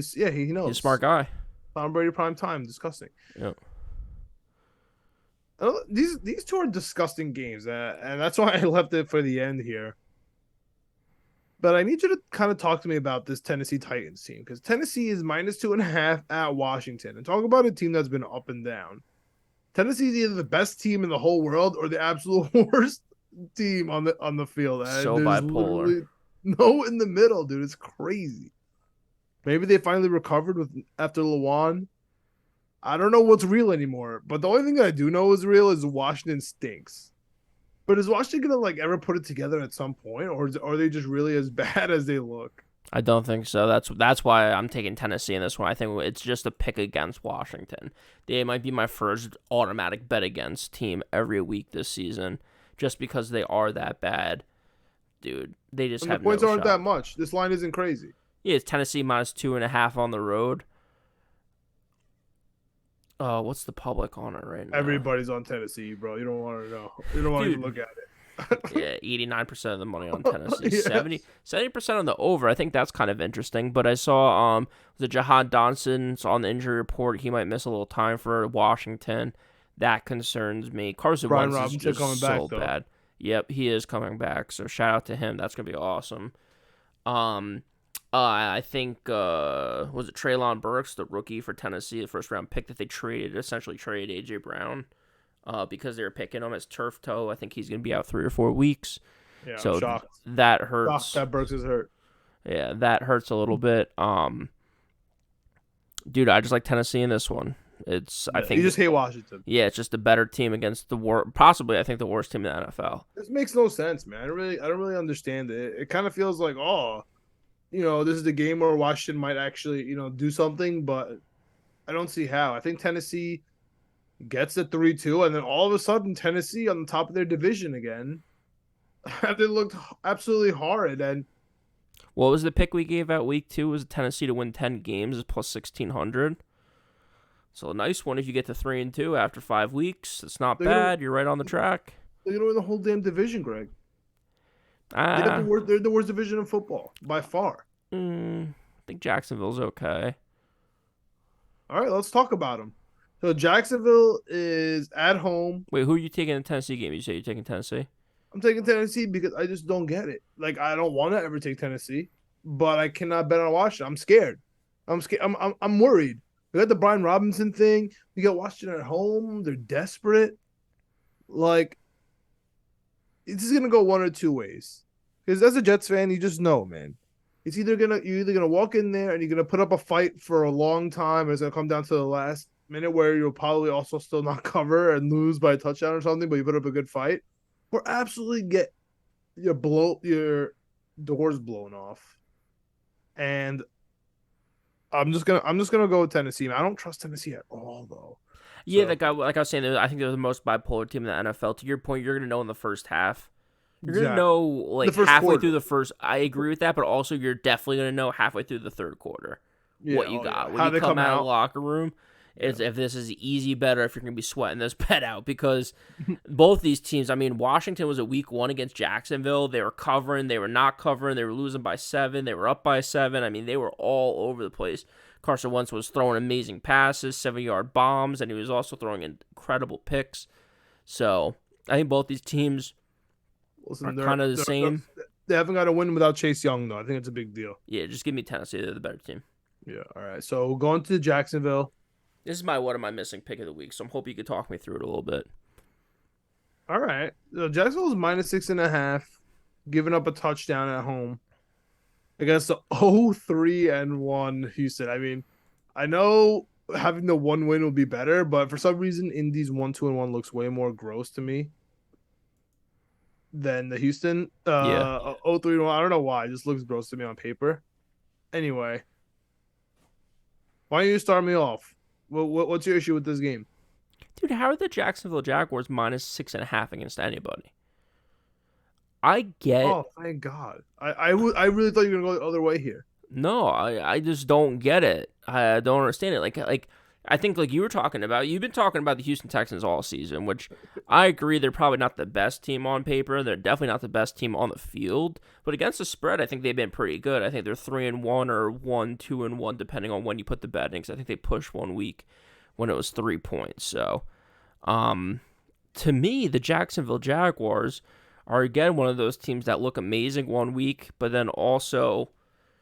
knows. He's a smart guy. Tom Brady prime time, disgusting. Yeah. These 2 are disgusting games, and that's why I left it for the end here. But I need you to kind of talk to me about this Tennessee Titans team, because Tennessee is -2.5 at Washington, and talk about a team that's been up and down. Tennessee is either the best team in the whole world or the absolute worst team on the field. And So there's bipolar. No in the middle, dude. It's crazy. Maybe they finally recovered after Lawan. I don't know what's real anymore. But the only thing that I do know is real is Washington stinks. But is Washington gonna ever put it together at some point, or are they just really as bad as they look? I don't think so. That's why I'm taking Tennessee in this one. I think it's just a pick against Washington. They might be my first automatic bet against team every week this season, just because they are that bad, dude. They just have the points no aren't shot. that much. This line isn't crazy. Yeah, it's Tennessee -2.5 on the road. What's the public on it right now? Everybody's on Tennessee, bro. You don't want to know. You don't want to even look at it. Yeah, 89% of the money on Tennessee. Yes. 70% on the over. I think that's kind of interesting. But I saw the Jahan Donson's on the injury report. He might miss a little time for Washington. That concerns me. Carson Brian Wentz is Robinson just coming so back, though. bad. Yep, he is coming back. So shout out to him. That's gonna be awesome. I think was it Treylon Burks, the rookie for Tennessee, the first round pick that they essentially traded AJ Brown. Because they were picking him as turf toe. I think he's going to be out 3 or 4 weeks. Yeah, so I'm shocked. That hurts. Shocked that Burks is hurt. Yeah, that hurts a little bit. Dude, I just like Tennessee in this one. I think you just hate Washington. Yeah, it's just a better team against possibly I think the worst team in the NFL. This makes no sense, man. I don't really understand it. It kind of feels like, this is the game where Washington might actually, do something, but I don't see how. I think Tennessee gets the 3-2, and then all of a sudden Tennessee on the top of their division again. They looked absolutely horrid. And what was the pick we gave out week 2? Was Tennessee to win 10 games is plus 1,600. So a nice one if you get to 3-2 after 5 weeks. It's not bad. You're right on the track. They're gonna win the whole damn division, Greg. They're the worst division in football by far. I think Jacksonville's okay. All right, let's talk about them. So Jacksonville is at home. Wait, who are you taking in the Tennessee game? You say you're taking Tennessee? I'm taking Tennessee because I just don't get it. Like, I don't want to ever take Tennessee, but I cannot bet on Washington. I'm scared. I'm worried. We got the Brian Robinson thing. We got Washington at home. They're desperate. Like, it's just gonna go one or two ways. Because as a Jets fan, you just know, man. You're either gonna walk in there and you're gonna put up a fight for a long time, and it's gonna come down to the last minute where you'll probably also still not cover and lose by a touchdown or something, but you put up a good fight, or absolutely get your doors blown off. And I'm just gonna go with Tennessee. I don't trust Tennessee at all, though. Yeah, like I was saying, I think they're the most bipolar team in the NFL. To your point, you're gonna know in the first half. You're gonna know like halfway quarter. through the first. I agree with that, but also you're definitely gonna know halfway through the third quarter what you got. Yeah. When you come out of the locker room, is if this is easy bet or if you're gonna be sweating this bet out, because both these teams. I mean, Washington was a week 1 against Jacksonville. They were covering, they were not covering, they were losing by 7, they were up by 7. I mean, they were all over the place. Carson Wentz was throwing amazing passes, 7-yard bombs, and he was also throwing incredible picks. So I think both these teams are kind of the same. They haven't got to win without Chase Young, though. I think it's a big deal. Yeah, just give me Tennessee. They're the better team. Yeah. All right. So going to Jacksonville. This is my what am I missing pick of the week, so I'm hoping you could talk me through it a little bit. All right. So Jacksonville's -6.5, giving up a touchdown at home against the 0-3-1 Houston. I mean, I know having the one win would be better, but for some reason, Indy's 1-2-1 looks way more gross to me than the Houston Yeah. 0-3-1. I don't know why. It just looks gross to me on paper. Anyway, why don't you start me off? What's your issue with this game? Dude, how are the Jacksonville Jaguars -6.5 against anybody? I get Oh, thank God. I really thought you were gonna go the other way here. no, I just don't get it. I don't understand it. Like I think like you were talking about, you've been talking about the Houston Texans all season, which I agree they're probably not the best team on paper. They're definitely not the best team on the field, but against the spread, I think they've been pretty good. I think they're 3-1 or 1-2-1 depending on when you put the bet in. Because I think they pushed 1 week when it was 3 points. So, to me, the Jacksonville Jaguars are again one of those teams that look amazing 1 week, but then also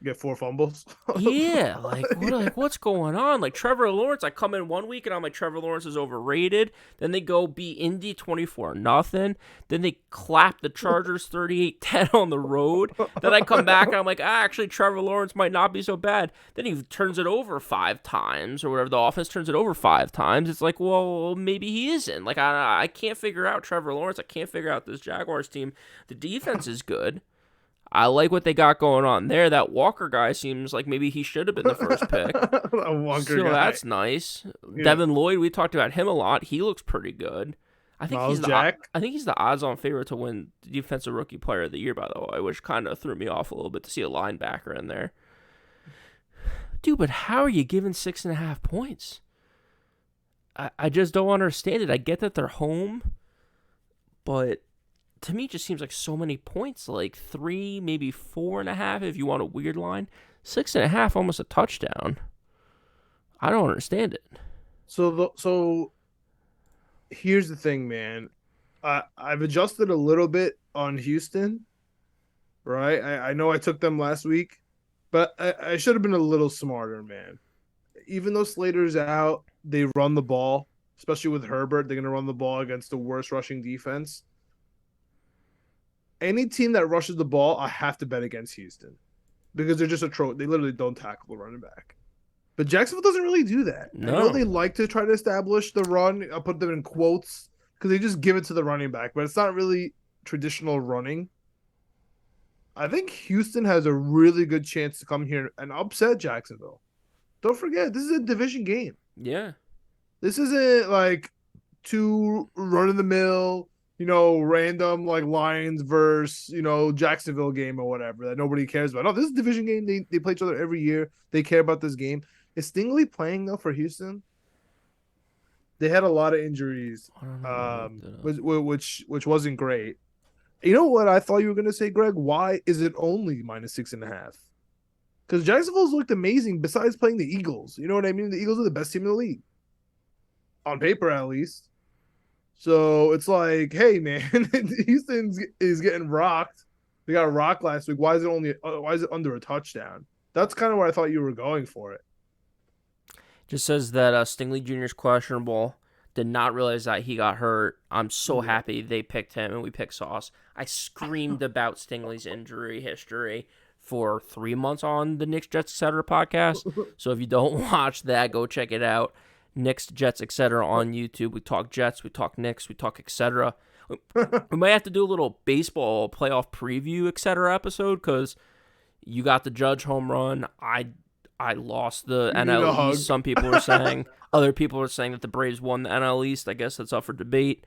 Get 4 fumbles. yeah, Yeah. what's going on? Like Trevor Lawrence, I come in 1 week and I'm like Trevor Lawrence is overrated. Then they go beat Indy 24-0. Then they clap the Chargers 38-10 on the road. Then I come back and I'm like, actually Trevor Lawrence might not be so bad. Then he turns it over 5 times or whatever. The offense turns it over 5 times. It's like, well, maybe he isn't. Like I can't figure out Trevor Lawrence. I can't figure out this Jaguars team. The defense is good. I like what they got going on there. That Walker guy seems like maybe he should have been the first pick. A Walker So guy. that's nice. Yeah. Devin Lloyd, we talked about him a lot. He looks pretty good. Miles Jack. I think he's the odds-on favorite to win Defensive Rookie Player of the Year, by the way, which kind of threw me off a little bit to see a linebacker in there. Dude, but how are you giving 6.5 points? I just don't understand it. I get that they're home, but to me, it just seems like so many points, like 3, maybe 4.5 if you want a weird line. 6.5, almost a touchdown. I don't understand it. So here's the thing, man. I've adjusted a little bit on Houston, right? I know I took them last week, but I should have been a little smarter, man. Even though Slater's out, they run the ball, especially with Herbert. They're going to run the ball against the worst rushing defense. Any team that rushes the ball, I have to bet against Houston because they're just they literally don't tackle the running back. But Jacksonville doesn't really do that. No. I know they like to try to establish the run. I'll put them in quotes because they just give it to the running back, but it's not really traditional running. I think Houston has a really good chance to come here and upset Jacksonville. Don't forget, this is a division game. Yeah. This isn't like two run of the mill, random like Lions versus, Jacksonville game or whatever that nobody cares about. No, this is a division game. They play each other every year. They care about this game. Is Stingley playing though for Houston? They had a lot of injuries, which wasn't great. You know what I thought you were gonna say, Greg? Why is it only -6.5? Because Jacksonville's looked amazing besides playing the Eagles. You know what I mean? The Eagles are the best team in the league. On paper, at least. So it's like, hey, man, Houston is getting rocked. They got rocked last week. Why is it under a touchdown? That's kind of where I thought you were going for it. Just says that Stingley Jr. is questionable. Did not realize that he got hurt. I'm so happy they picked him and we picked Sauce. I screamed about Stingley's injury history for 3 months on the Knicks, Jets, etc. podcast. So if you don't watch that, go check it out. Knicks, Jets, etc. on YouTube. We talk Jets, we talk Knicks, we talk etc. We might have to do a little baseball playoff preview, etc. episode because you got the Judge home run. I lost the NL East. Some people were saying. Other people were saying that the Braves won the NL East. I guess that's up for debate.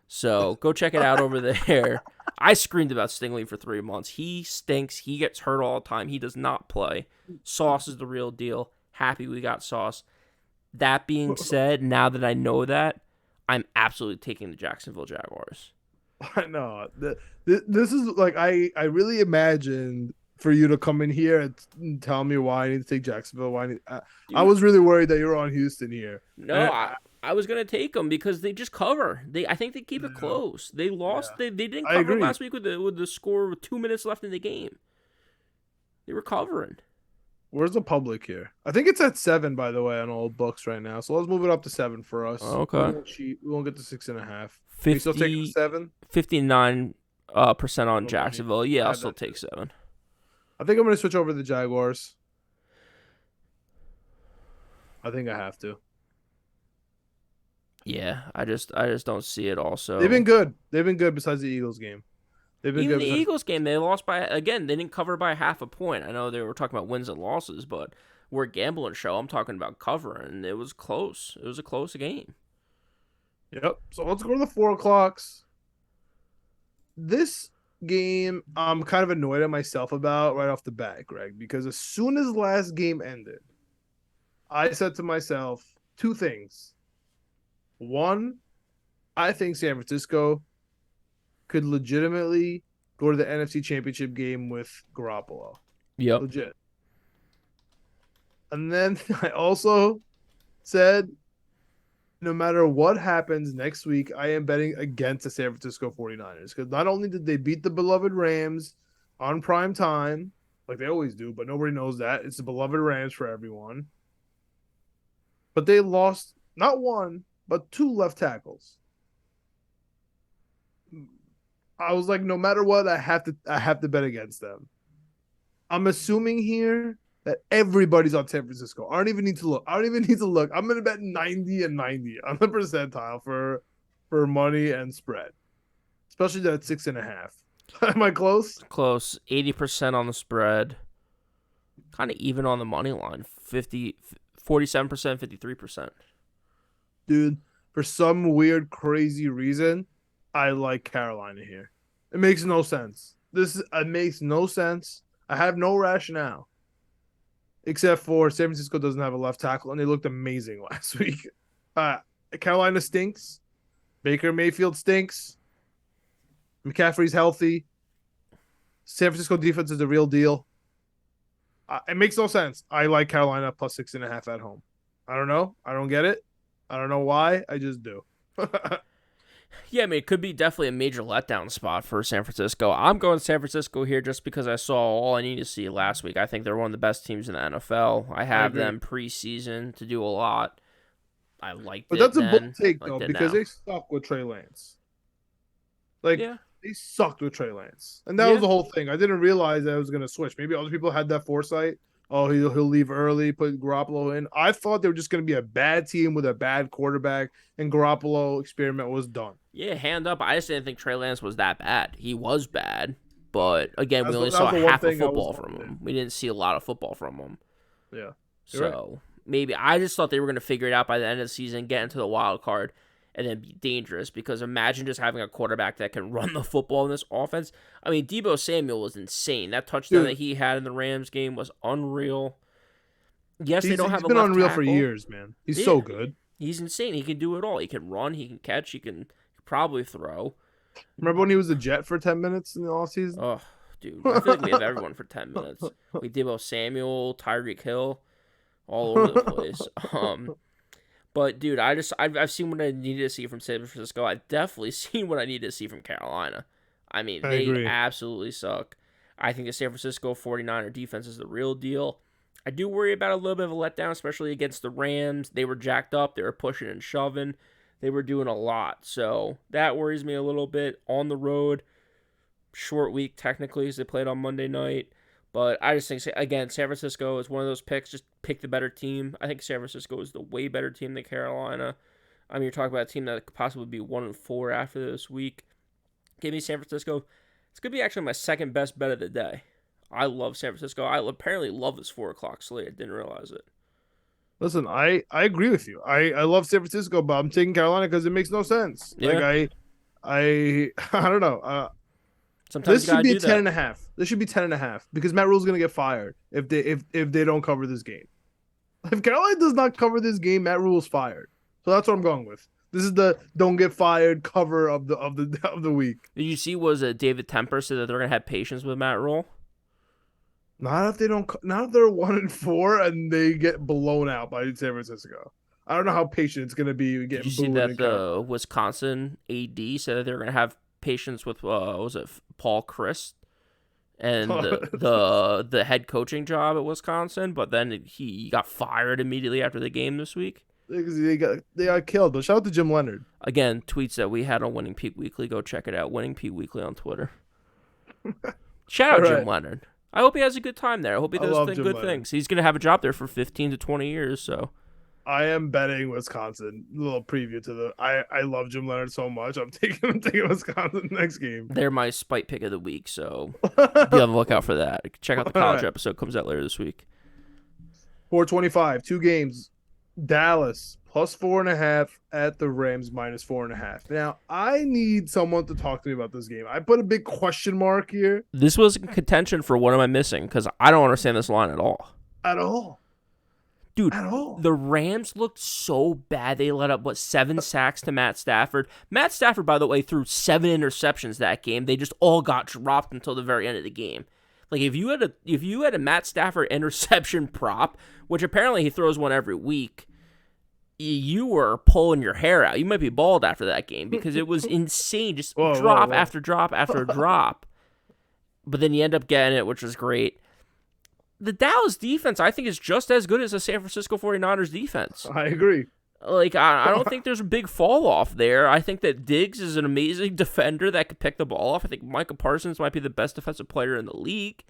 So go check it out over there. I screamed about Stingley for 3 months. He stinks. He gets hurt all the time. He does not play. Sauce is the real deal. Happy we got Sauce. That being said, now that I know that, I'm absolutely taking the Jacksonville Jaguars. I know. This is like I really imagined for you to come in here and tell me why I need to take Jacksonville. I was really worried that you were on Houston here. No, I was gonna take them because they just cover. I think they keep it close. They lost. Yeah. They didn't cover last week with the score with 2 minutes left in the game. They were covering. Where's the public here? I think it's at 7, by the way, on all books right now. So let's move it up to 7 for us. We Okay. won't cheat. We won't get to 6.5. Are you still taking 50, 7? 59% on Little money. Jacksonville. Yeah, I'll Add still that to take it. 7. I think I'm gonna switch over to the Jaguars. I think I have to. Yeah, I just don't see it They've been also. good. They've been good besides the Eagles game. They've been Even good the besides. Eagles game, they lost by, again, they didn't cover by half a point. I know they were talking about wins and losses, but we're a gambling show. I'm talking about covering, and it was close. It was a close game. Yep. So let's go to the 4 o'clocks. This game, I'm kind of annoyed at myself about right off the bat, Greg, because as soon as last game ended, I said to myself two things. One, I think San Francisco could legitimately go to the NFC Championship game with Garoppolo. Yep. Legit. And then I also said, no matter what happens next week, I am betting against the San Francisco 49ers because not only did they beat the beloved Rams on prime time, like they always do, but nobody knows that. It's the beloved Rams for everyone. But they lost not one, but 2 left tackles. I was like, no matter what, I have to bet against them. I'm assuming here that everybody's on San Francisco. I don't even need to look. I'm gonna bet 90 and 90 on the percentile for money and spread, especially that 6.5. Am I close? Close. 80% on the spread. Kind of even on the money line. 47%, 53%. Dude, for some weird, crazy reason, I like Carolina here. It makes no sense. It makes no sense. I have no rationale. Except for San Francisco doesn't have a left tackle, and they looked amazing last week. Carolina stinks. Baker Mayfield stinks. McCaffrey's healthy. San Francisco defense is the real deal. It makes no sense. I like Carolina plus 6.5 at home. I don't know. I don't get it. I don't know why. I just do. Yeah, I mean, it could be definitely a major letdown spot for San Francisco. I'm going San Francisco here just because I saw all I need to see last week. I think they're one of the best teams in the NFL. I have them preseason to do a lot. I liked But it that's a bold then. take, I though, liked it because now. they suck with Trey Lance. Like, Yeah. they sucked with Trey Lance. And that Yeah. was the whole thing. I didn't realize that I was going to switch. Maybe other people had that foresight. Oh, he'll leave early, put Garoppolo in. I thought they were just going to be a bad team with a bad quarterback, and Garoppolo experiment was done. Yeah, hand up. I just didn't think Trey Lance was that bad. He was bad. But, again, we only That saw was the one half of thing I was football from going him. We didn't see a lot of football from him. Yeah. You're right. So maybe I just thought they were going to figure it out by the end of the season, get into the wild card, and then be dangerous. Because imagine just having a quarterback that can run the football in this offense. I mean, Deebo Samuel was insane. That touchdown that he had in the Rams game was unreal. Yes, they don't He's have a been left unreal for tackle. years, man. He's Yeah. so good. He's insane. He can do it all. He can run. He can catch. He can probably throw. Remember when he was a Jet for 10 minutes in the offseason? Oh, dude. I feel like we have everyone for 10 minutes. We Deebo Samuel, Tyreek Hill, all over the place. But dude, I've seen what I needed to see from San Francisco. I've definitely seen what I needed to see from Carolina. I mean, I they agree. absolutely suck. I think the San Francisco 49er defense is the real deal. I do worry about a little bit of a letdown, especially against the Rams. They were jacked up. They were pushing and shoving. They were doing a lot. So that worries me a little bit. On the road, short week technically as they played on Monday night. But I just think, again, San Francisco is one of those picks. Just pick the better team. I think San Francisco is the way better team than Carolina. I mean, you're talking about a team that could possibly be 1-4 after this week. Give me San Francisco. It's going to be actually my second best bet of the day. I love San Francisco. I apparently love this 4 o'clock slate. I didn't realize it. Listen, I agree with you. I love San Francisco, but I'm taking Carolina because it makes no sense. Yeah. Like I don't know. Sometimes This you got should to be do a 10 that. and a half. This should be 10 and a half because Matt Rule's gonna get fired if they don't cover this game. If Carolina does not cover this game, Matt Rule's fired. So that's what I'm going with. This is the don't get fired cover of the week. Did you see was David Temper said that they're going to have patience with Matt Rule? Not if they're 1-4 and they get blown out by San Francisco. I don't know how patient it's gonna be Did getting you see booed that in the Carolina. Wisconsin AD said that they're going to have patience with, was it Paul Chryst and the head coaching job at Wisconsin, but then he got fired immediately after the game this week. They got killed. But shout out to Jim Leonard. Again, tweets that we had on Winning Peak Weekly. Go check it out. Winning Peak Weekly on Twitter. Shout out Jim Leonard. I hope he has a good time there. I hope he does good things. He's going to have a job there for 15 to 20 years. So I am betting Wisconsin. A little preview to the. I love Jim Leonard so much. I'm taking Wisconsin next game. They're my spite pick of the week. So be on the lookout for that. Check out the college episode. Comes out later this week. 425. 2 games. Dallas plus 4.5 at the Rams minus 4.5. Now, I need someone to talk to me about this game. I put a big question mark here. This was contention for what am I missing? Because I don't understand this line at all. At all. Dude, at all. The Rams looked so bad. They let up, 7 sacks to Matt Stafford. Matt Stafford, by the way, threw 7 interceptions that game. They just all got dropped until the very end of the game. Like, if you had a Matt Stafford interception prop, which apparently he throws one every week, you were pulling your hair out. You might be bald after that game because it was insane. Just drop after drop after drop. But then you end up getting it, which was great. The Dallas defense, I think, is just as good as the San Francisco 49ers defense. I agree. Like, I don't think there's a big fall off there. I think that Diggs is an amazing defender that could pick the ball off. I think Micah Parsons might be the best defensive player in the league.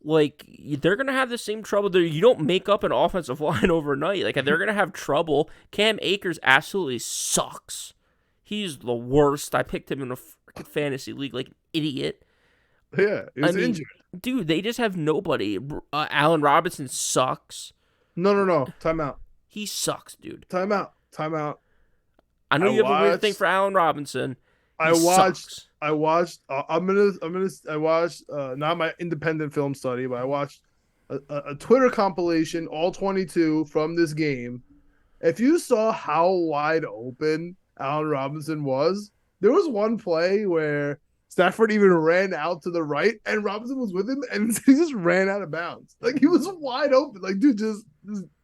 Like, they're going to have the same trouble there. You don't make up an offensive line overnight. Like, they're going to have trouble. Cam Akers absolutely sucks. He's the worst. I picked him in a freaking fantasy league like an idiot. Yeah, he was injured. Dude, they just have nobody. Allen Robinson sucks. No. Time out. He sucks, dude. Time out. I know you have a weird thing for Allen Robinson. I watched not my independent film study, but I watched a Twitter compilation, all 22 from this game. If you saw how wide open Allen Robinson was, there was one play where Stafford even ran out to the right and Robinson was with him and he just ran out of bounds. Like, he was wide open. Like, dude, just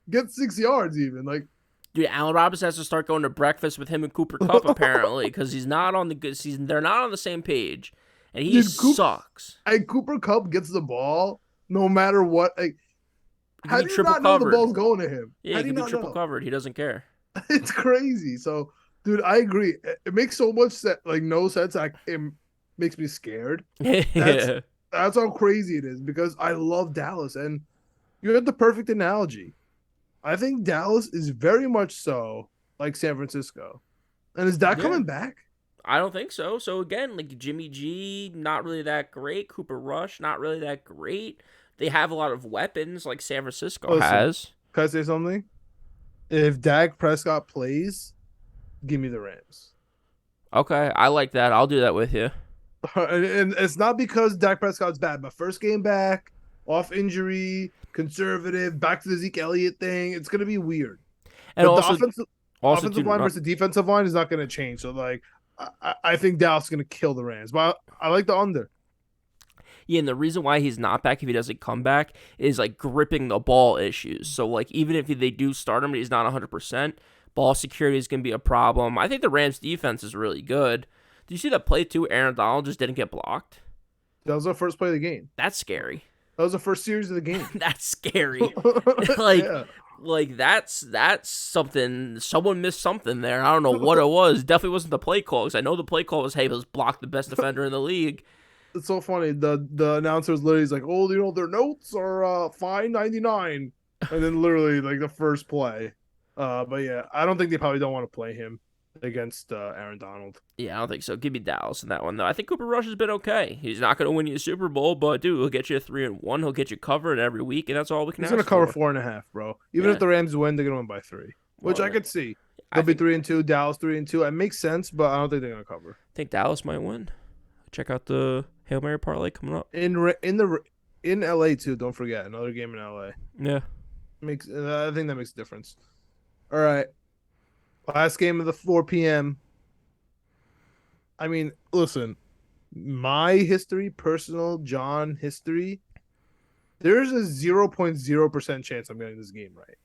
get 6 yards even. Like, dude, Allen Robinson has to start going to breakfast with him and Cooper Kupp apparently because he's not on the good season. They're not on the same page, and he sucks. And Cooper Kupp gets the ball no matter what. Like, how do you not know the ball's going to him? Yeah, he can be triple covered. He doesn't care. It's crazy. So, dude, I agree. It makes so much sense. Like, no sense. It makes me scared. That's how crazy it is because I love Dallas, and you have the perfect analogy. I think Dallas is very much so like San Francisco. And is Dak coming back? I don't think so. So again, like Jimmy G, not really that great. Cooper Rush, not really that great. They have a lot of weapons like San Francisco has. Can I say something? If Dak Prescott plays, give me the Rams. Okay, I like that. I'll do that with you. And it's not because Dak Prescott's bad, but first game back, off injury, conservative, back to the Zeke Elliott thing. It's going to be weird. And but also, the offensive line versus defensive line is not going to change. So, like, I think Dallas is going to kill the Rams. But I like the under. Yeah, and the reason why he's not back if he doesn't come back is, like, gripping the ball issues. So, like, even if they do start him and he's not 100%, ball security is going to be a problem. I think the Rams' defense is really good. Did you see that play, too? Aaron Donald just didn't get blocked. That was the first play of the game. That's scary. That was the first series of the game. That's scary. Like that's something. Someone missed something there. I don't know what it was. Definitely wasn't the play call because I know the play call was, hey, let's block the best defender in the league. It's so funny. The announcer was literally like, oh, their notes are $5.99, and then literally like the first play. But yeah, I don't think they probably don't want to play him against Aaron Donald. Yeah, I don't think so. Give me Dallas in that one, though. I think Cooper Rush has been okay. He's not going to win you a Super Bowl, but, dude, he'll get you a 3-1. He'll get you covered every week, and that's all we can ask for. He's going to cover 4.5, bro. Even if the Rams win, they're going to win by 3, which I could see. They'll be 3-2, Dallas 3-2. It makes sense, but I don't think they're going to cover. I think Dallas might win. Check out the Hail Mary parlay coming up. In LA, too, don't forget. Another game in LA. Yeah. I think that makes a difference. All right. Last game of the 4 p.m. I mean, listen, my history, personal John history, there's a 0.0% chance I'm getting this game right.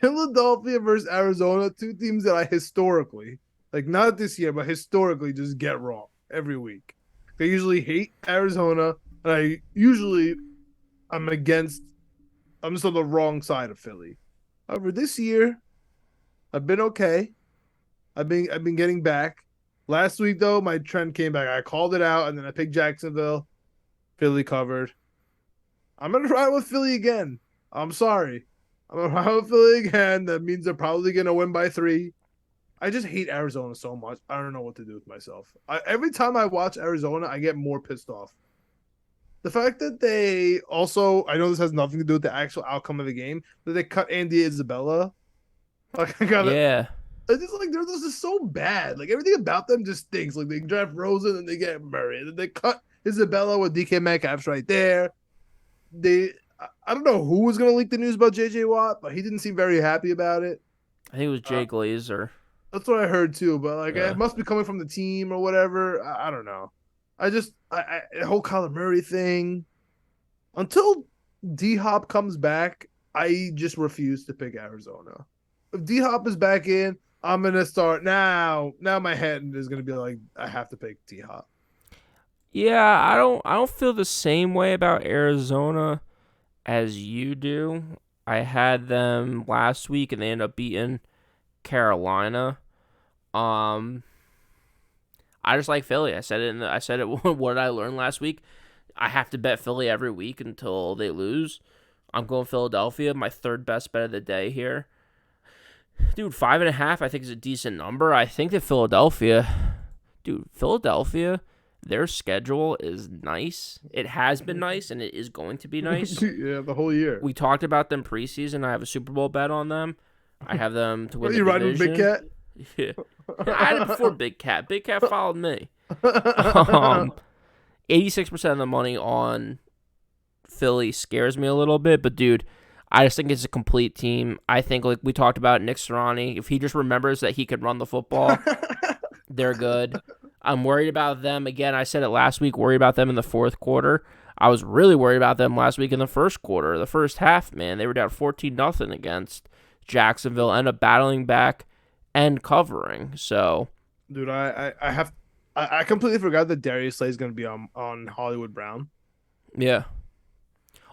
Philadelphia versus Arizona, 2 teams that I historically, like not this year, but historically just get wrong every week. They usually hate Arizona. And I'm against. I'm just on the wrong side of Philly. However, this year I've been okay. I've been getting back. Last week though, my trend came back. I called it out, and then I picked Jacksonville. Philly covered. I'm gonna ride with Philly again. I'm sorry. I'm gonna ride with Philly again. That means they're probably gonna win by 3. I just hate Arizona so much. I don't know what to do with myself. Every time I watch Arizona, I get more pissed off. The fact that they also, I know this has nothing to do with the actual outcome of the game, that they cut Andy Isabella. Like, I got it. Yeah. It's just like they're just so bad. Like everything about them just stinks. Like they draft Rosen and they get Murray, and then they cut Isabella with DK Metcalf's right there. I don't know who was gonna leak the news about JJ Watt, but he didn't seem very happy about it. I think it was Jay Glazer. That's what I heard too. But like Yeah. it must be coming from the team or whatever. I don't know. The whole Kyler Murray thing. Until D Hop comes back, I just refuse to pick Arizona. If D Hop is back in, I'm gonna start now. Now my head is gonna be like, I have to pick D Hop. Yeah, I don't feel the same way about Arizona as you do. I had them last week and they ended up beating Carolina. Um I just like Philly. I said it what did I learn last week? I have to bet Philly every week until they lose. I'm going Philadelphia, my third best bet of the day here. Dude, 5.5 I think is a decent number. I think that Philadelphia, their schedule is nice. It has been nice, and it is going to be nice. Yeah, the whole year. We talked about them preseason. I have a Super Bowl bet on them. I have them to win the you division. riding with Big Cat? Yeah. I had it before Big Cat. Big Cat followed me. 86% of the money on Philly scares me a little bit, but dude, I just think it's a complete team. I think, like we talked about, Nick Sirianni, if he just remembers that he could run the football, they're good. I'm worried about them. Again, I said it last week, worried about them in the fourth quarter. I was really worried about them last week in the first quarter. The first half, man, they were down 14-0 against Jacksonville, end up battling back and covering. So, dude, I completely forgot that Darius Slay is going to be on Hollywood Brown. yeah.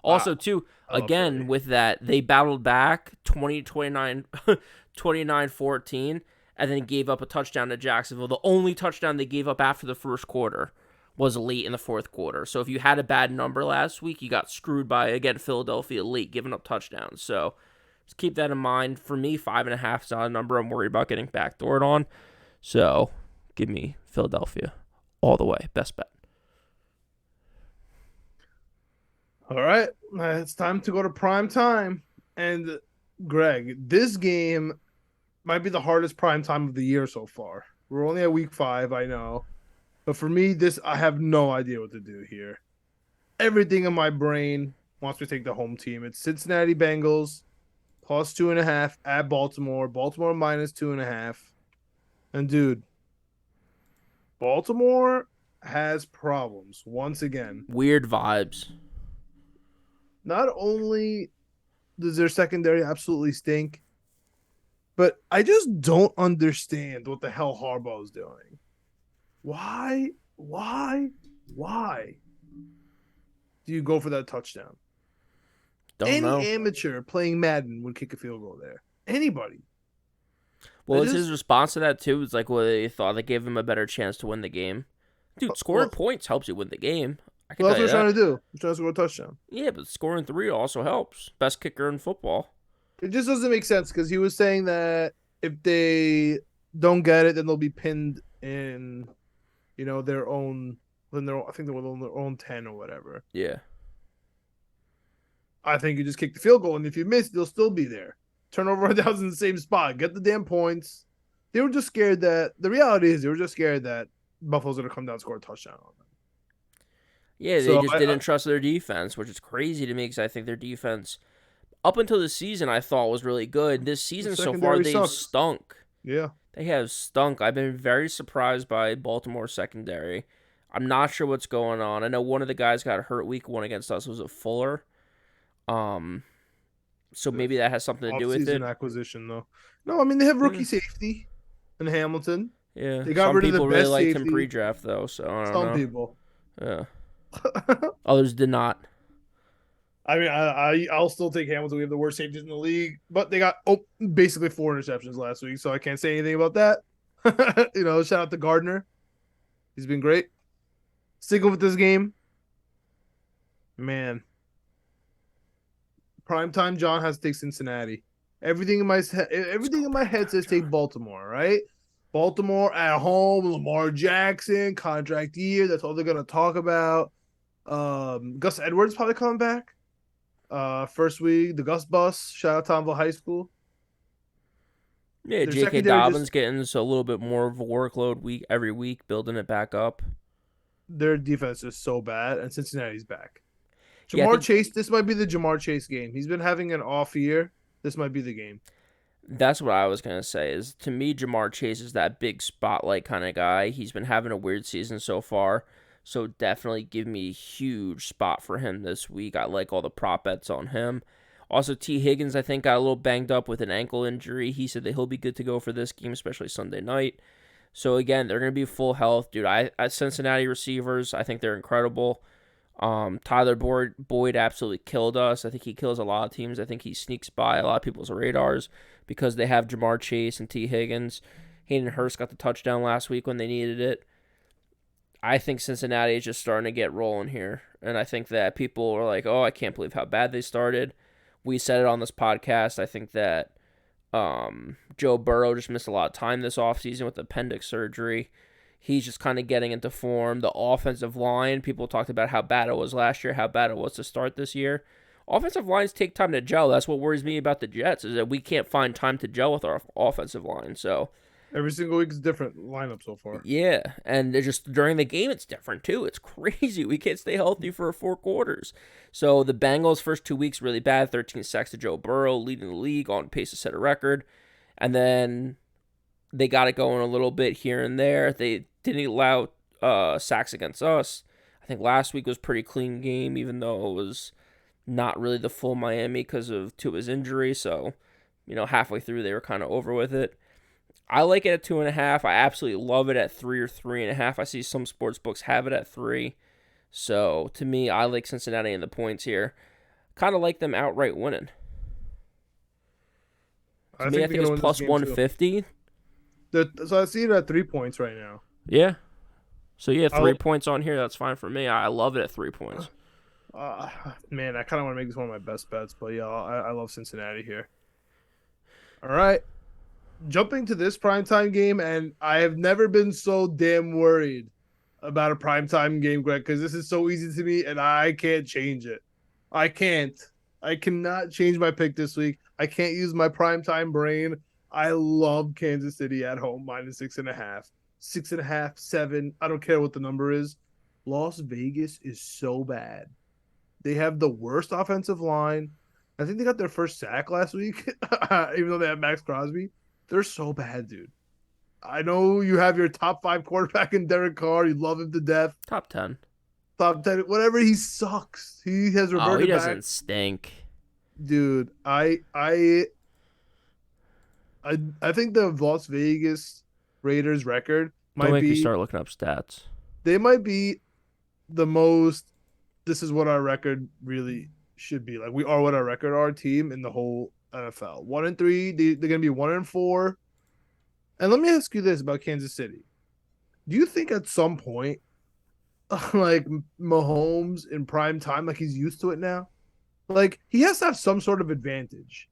Also, too, again, with that, they battled back 29-14, and then gave up a touchdown to Jacksonville. The only touchdown they gave up after the first quarter was late in the fourth quarter. So if you had a bad number last week, you got screwed by, again, Philadelphia late, giving up touchdowns. So just keep that in mind. For me, 5.5 is not a number I'm worried about getting backdoored on. So give me Philadelphia all the way. Best bet. All right, it's time to go to prime time. And Greg, this game might be the hardest prime time of the year so far. We're only at week 5, I know. But for me, I have no idea what to do here. Everything in my brain wants me to take the home team. It's Cincinnati Bengals plus 2.5 at Baltimore. Baltimore minus 2.5. And dude, Baltimore has problems once again. Weird vibes. Not only does their secondary absolutely stink, but I just don't understand what the hell Harbaugh is doing. Why do you go for that touchdown? Don't know. Any amateur playing Madden would kick a field goal there. Anybody. What was his response to that, too? It's like, well, they thought they gave him a better chance to win the game. Dude, scoring points helps you win the game. That's what we're trying to do. We're trying to score a touchdown. Yeah, but scoring 3 also helps. Best kicker in football. It just doesn't make sense because he was saying that if they don't get it, then they'll be pinned in, their own. I think they were on their own 10 or whatever. Yeah. I think you just kick the field goal, and if you miss, they'll still be there. Turnover on downs in the same spot. Get the damn points. They were just scared that the reality is they were just scared that Buffalo's going to come down and score a touchdown on them. Yeah, they just didn't trust their defense, which is crazy to me because I think their defense, up until the season, I thought was really good. This season so far, they've stunk. Yeah. They have stunk. I've been very surprised by Baltimore's secondary. I'm not sure what's going on. I know one of the guys got hurt week 1 against us. Was it Fuller? So maybe that has something to do with it. Acquisition, though. No, I mean, they have rookie safety in Hamilton. Yeah. They got rid of the best really liked safety. him pre-draft, though, so I don't know. Some people. Yeah. Others did not. I mean, I'll still take Hamilton. We have the worst safeties in the league, but they got basically 4 interceptions last week, so I can't say anything about that. Shout out to Gardner. He's been great. Sticking with this game, man. Primetime John has to take Cincinnati. Everything in my head says take Baltimore, right? Baltimore at home, Lamar Jackson, contract year. That's all they're gonna talk about. Gus Edwards probably coming back. First week, the Gus Bus. Shout out Tomville High School. Yeah, Their J.K. secondary Dobbins getting a little bit more of a workload every week, building it back up. their defense is so bad, and Cincinnati's back. Yeah, Jamar Chase, this might be the Jamar Chase game. He's been having an off year. This might be the game. that's what I was going to say. Is to me, Jamar Chase is that big spotlight kind of guy. He's been having a weird season so far. So definitely give me a huge spot for him this week. I like all the prop bets on him. Also, T. Higgins, I think, got a little banged up with an ankle injury. He said that he'll be good to go for this game, especially Sunday night. So, again, they're going to be full health. Dude, Cincinnati receivers, I think they're incredible. Tyler Boyd absolutely killed us. I think he kills a lot of teams. I think he sneaks by a lot of people's radars because they have Jamar Chase and T. Higgins. Hayden Hurst got the touchdown last week when they needed it. I think Cincinnati is just starting to get rolling here. And I think that people are like, oh, I can't believe how bad they started. We said it on this podcast. I think that Joe Burrow just missed a lot of time this offseason with appendix surgery. He's just kind of getting into form. The offensive line, people talked about how bad it was last year, how bad it was to start this year. Offensive lines take time to gel. That's what worries me about the Jets, is that we can't find time to gel with our offensive line. So Every single week is a different lineup so far. yeah, and just during the game, it's different too. It's crazy. We can't stay healthy for 4 quarters. So the Bengals' first 2 weeks really bad. 13 sacks to Joe Burrow, leading the league, on pace to set a record. And then they got it going a little bit here and there. They didn't allow sacks against us. I think last week was a pretty clean game, even though it was not really the full Miami because of Tua's injury. So, halfway through they were kind of over with it. I like it at 2.5. I absolutely love it at 3 or 3.5. I see some sports books have it at 3. So to me, I like Cincinnati in the points here. Kind of like them outright winning. To me, I think it's plus 150. So I see it at 3 points right now. Yeah. So yeah, 3 points on here. That's fine for me. I love it at 3 points. Man, I kind of want to make this one of my best bets, but yeah, I love Cincinnati here. All right. Jumping to this primetime game, and I have never been so damn worried about a primetime game, Greg, because this is so easy to me, and I can't change it. I cannot change my pick this week. I can't use my primetime brain. I love Kansas City at home, minus 6.5. 6.5, 7. I don't care what the number is. Las Vegas is so bad. They have the worst offensive line. I think they got their first sack last week, even though they have Max Crosby. They're so bad, dude. I know you have your top 5 quarterback in Derek Carr. You love him to death. Top 10. Top 10. Whatever. He sucks. He has reverted he back. doesn't stink. Dude, I think the Las Vegas Raiders record might Don't make be. me start looking up stats. They might be the most. This is what our record really should be. Like, we are what our record are team in the whole NFL. 1-3. They're gonna be 1-4. And let me ask you this about Kansas City: do you think at some point, like Mahomes in prime time, like he's used to it now, like he has to have some sort of advantage?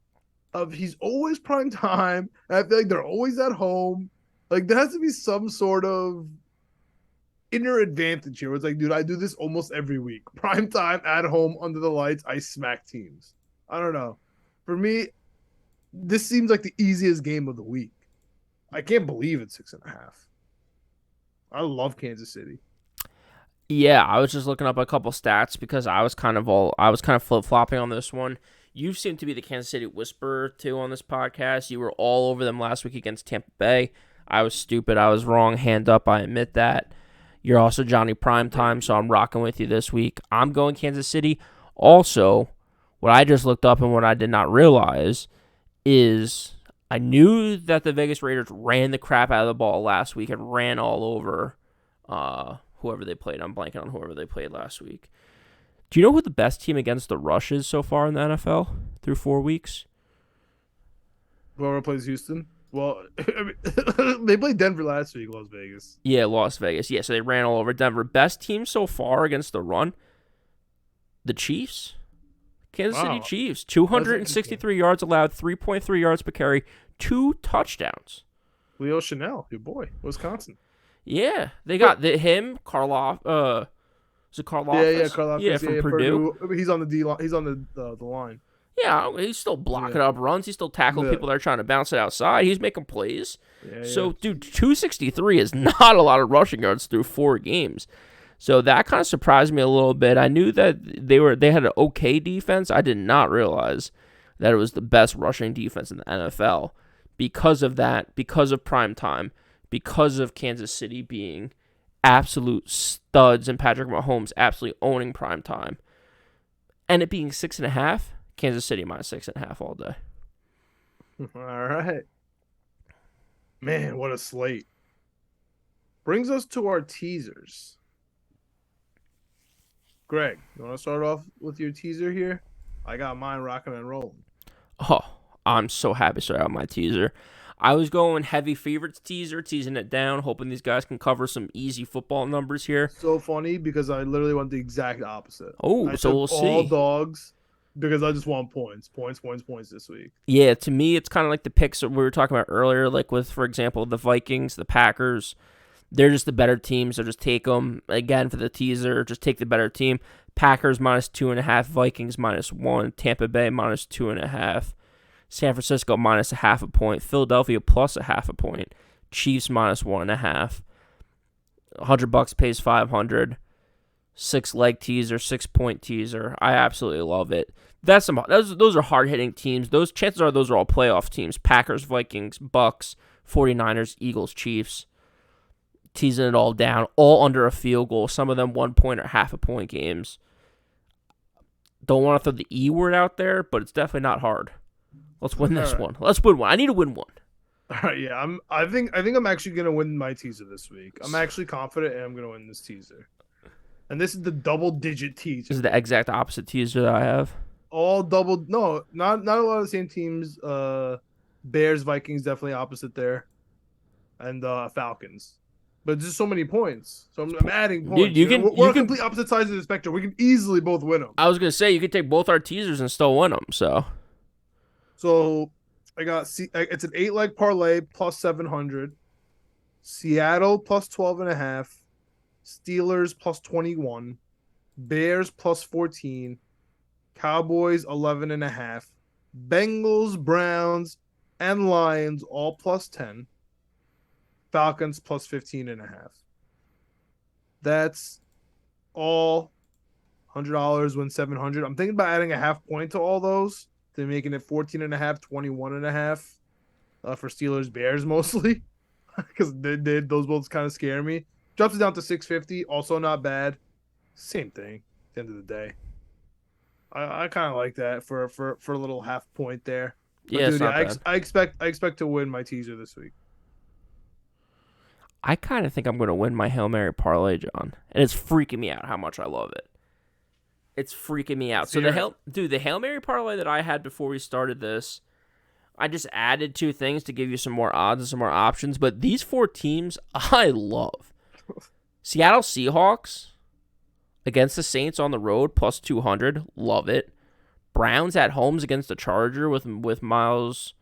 Of he's always prime time, and I feel like they're always at home. Like there has to be some sort of inner advantage here. Where it's like, dude, I do this almost every week. Prime time at home under the lights, I smack teams. I don't know. For me, this seems like the easiest game of the week. I can't believe it's 6.5. I love Kansas City. Yeah, I was just looking up a couple stats because I was kind of flip-flopping on this one. You seem to be the Kansas City whisperer too on this podcast. You were all over them last week against Tampa Bay. I was stupid. I was wrong. Hand up. I admit that. You're also Johnny Primetime, so I'm rocking with you this week. I'm going Kansas City. Also, what I just looked up and what I did not realize is I knew that the Vegas Raiders ran the crap out of the ball last week and ran all over whoever they played. I'm blanking on whoever they played last week. Do you know who the best team against the rush is so far in the NFL through 4 weeks? Whoever plays Houston. Well, I mean, they played Denver last week, Las Vegas. Yeah, Las Vegas. Yeah, so they ran all over Denver. Best team so far against the run, the Chiefs. Kansas City Chiefs. 263 yards allowed, 3.3 yards per carry, 2 touchdowns. Leo Chanel, your boy, Wisconsin. Yeah, they got him, Karloff. Is it Karloff? Yeah, Karloff. Yeah, from Purdue. He's on the D line. He's on the line. Yeah, he's still blocking up runs. He's still tackling people that are trying to bounce it outside. He's making plays. So, dude, 263 is not a lot of rushing yards through 4 games. So that kind of surprised me a little bit. I knew that they had an okay defense. I did not realize that it was the best rushing defense in the NFL because of that, because of Primetime, because of Kansas City being absolute studs and Patrick Mahomes absolutely owning Primetime. And it being 6.5. Kansas City minus 6.5 all day. All right. Man, what a slate. Brings us to our teasers. Greg, you want to start off with your teaser here? I got mine rocking and rolling. Oh, I'm so happy to start out my teaser. I was going heavy favorites teaser, teasing it down, hoping these guys can cover some easy football numbers here. So funny because I literally went the exact opposite. Oh, so we'll see. All dogs. Because I just want points this week. Yeah, to me, it's kind of like the picks that we were talking about earlier, like with, for example, the Vikings, the Packers. They're just the better team, so just take them. Again, for the teaser, just take the better team. Packers minus 2.5, Vikings minus 1, Tampa Bay minus 2.5, San Francisco minus 0.5 point, Philadelphia plus 0.5 point, Chiefs minus 1.5. $100 pays 500. 6-leg teaser, 6-point teaser. I absolutely love it. Those are hard-hitting teams. Chances are those are all playoff teams. Packers, Vikings, Bucks, 49ers, Eagles, Chiefs. Teasing it all down, all under a field goal. Some of them 1 point or 0.5 point games. Don't want to throw the E word out there, but it's definitely not hard. Let's win this one. Let's win one. I need to win one. All right, yeah. I think I'm actually gonna win my teaser this week. I'm actually confident, and I'm gonna win this teaser. And this is the double-digit teaser. This is the exact opposite teaser that I have. All double. No, not a lot of the same teams. Bears, Vikings, definitely opposite there, and Falcons. But just so many points. So I'm adding points. Dude, we're on complete opposite sides of the spectrum. We can easily both win them. I was gonna say you could take both our teasers and still win them. So I got it's an 8-leg parlay plus 700. Seattle plus 12.5. Steelers plus 21, Bears plus 14, Cowboys 11.5, Bengals, Browns, and Lions all plus 10, Falcons plus 15.5. That's all $100 win 700. I'm thinking about adding a 0.5 point to all those to making it 14.5, 21.5 for Steelers, Bears mostly because those both kind of scare me. Drops it down to 650, also not bad. Same thing at the end of the day. I kind of like that for a little 0.5 point there. But Yeah, dude, I expect to win my teaser this week. I kind of think I'm going to win my Hail Mary parlay, John. And it's freaking me out how much I love it. It's freaking me out. So the Hail Mary parlay that I had before we started this, I just added 2 things to give you some more odds and some more options, but these 4 teams I love. Seattle Seahawks against the Saints on the road plus 200, love it. Browns at homes against the Charger with Myles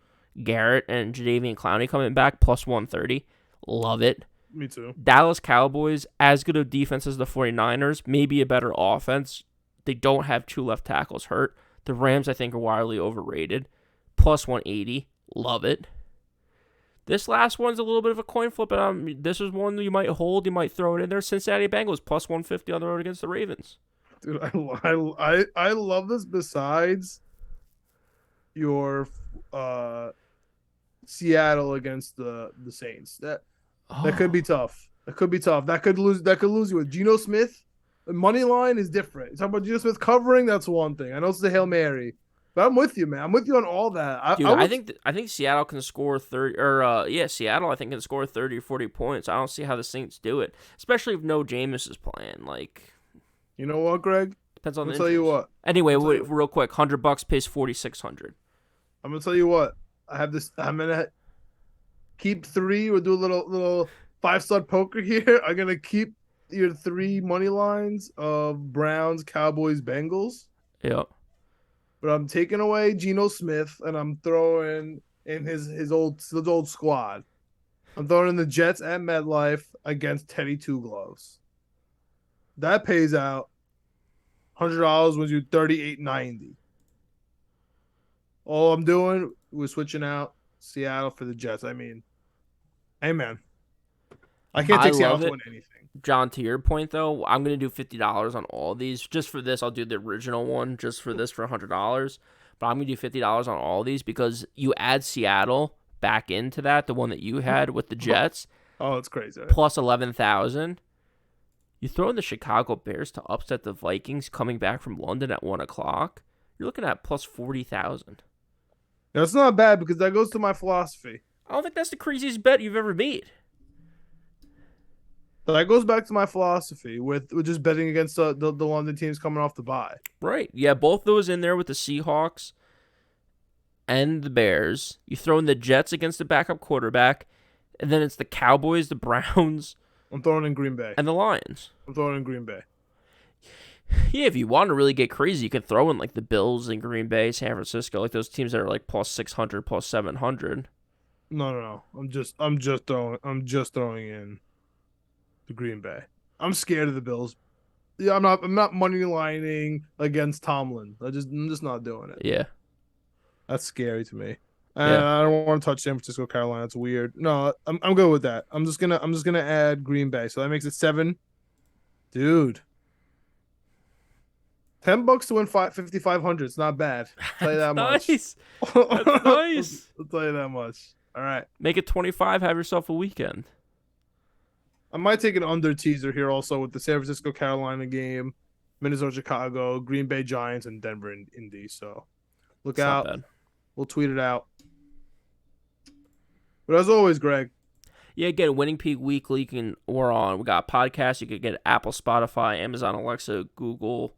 Garrett and Jadeveon Clowney coming back plus 130, love it. Me too. Dallas Cowboys, as good a defense as the 49ers, maybe a better offense. They don't have 2 left tackles hurt. The Rams, I think, are wildly overrated. Plus 180, love it. This last one's a little bit of a coin flip, and this is one you might hold, you might throw it in there. Cincinnati Bengals plus 150 on the road against the Ravens. Dude, I love this. Besides your Seattle against the Saints, that could be tough. That could be tough. That could lose you with Geno Smith. The money line is different. Talking about Geno Smith covering, that's one thing. I know it's the Hail Mary, But I'm with you, man. I'm with you on all that. Dude, I think Seattle can score 30 or Seattle I think can score 30 or 40 points. I don't see how the Saints do it, especially if no Jameis is playing. Like, you know what, Greg? depends on I'm the gonna tell you injuries. what. Anyway, real quick, $100 pays 4,600. I'm gonna tell you what. I have this. I'm gonna keep 3. We'll do a little 5-stud poker here. I'm gonna keep your 3 money lines of Browns, Cowboys, Bengals. Yeah. But I'm taking away Geno Smith and I'm throwing in his old squad. I'm throwing in the Jets at MetLife against Teddy Two Gloves. That pays out $100 wins you $38.90. All I'm doing was switching out Seattle for the Jets. I mean, hey man, I can't take Seattle to win anything. John, to your point though, I'm gonna do $50 on all these. Just for this, I'll do the original one. Just for this, for $100. But I'm gonna do $50 on all these because you add Seattle back into that, the one that you had with the Jets. Oh, it's crazy. Plus 11,000. You throw in the Chicago Bears to upset the Vikings coming back from London at 1:00. You're looking at plus 40,000. That's not bad because that goes to my philosophy. I don't think that's the craziest bet you've ever made. That goes back to my philosophy with just betting against the London teams coming off the bye. Right. Yeah, both those in there with the Seahawks and the Bears. You throw in the Jets against the backup quarterback, and then it's the Cowboys, the Browns. I'm throwing in Green Bay. And the Lions. I'm throwing in Green Bay. Yeah, if you want to really get crazy, you could throw in like the Bills and Green Bay, San Francisco, like those teams that are like plus 600, plus 700. No. I'm just throwing in the Green Bay. I'm scared of the Bills. Yeah, I'm not money lining against Tomlin. I'm just not doing it. Yeah. That's scary to me. And I don't want to touch San Francisco, Carolina. It's weird. No, I'm good with that. I'm just gonna add Green Bay. So that makes it 7. Dude. $10 to win 5,500. It's not bad. I'll tell you that much. Nice. That's nice. I'll tell you that much. All right. Make it 25. Have yourself a weekend. I might take an under teaser here also with the San Francisco Carolina game, Minnesota Chicago, Green Bay Giants, and Denver Indy. So look out. We'll tweet it out. But as always, Greg. Yeah, again, Winning Peak Weekly. We're on. We got podcasts. You can get Apple, Spotify, Amazon, Alexa, Google,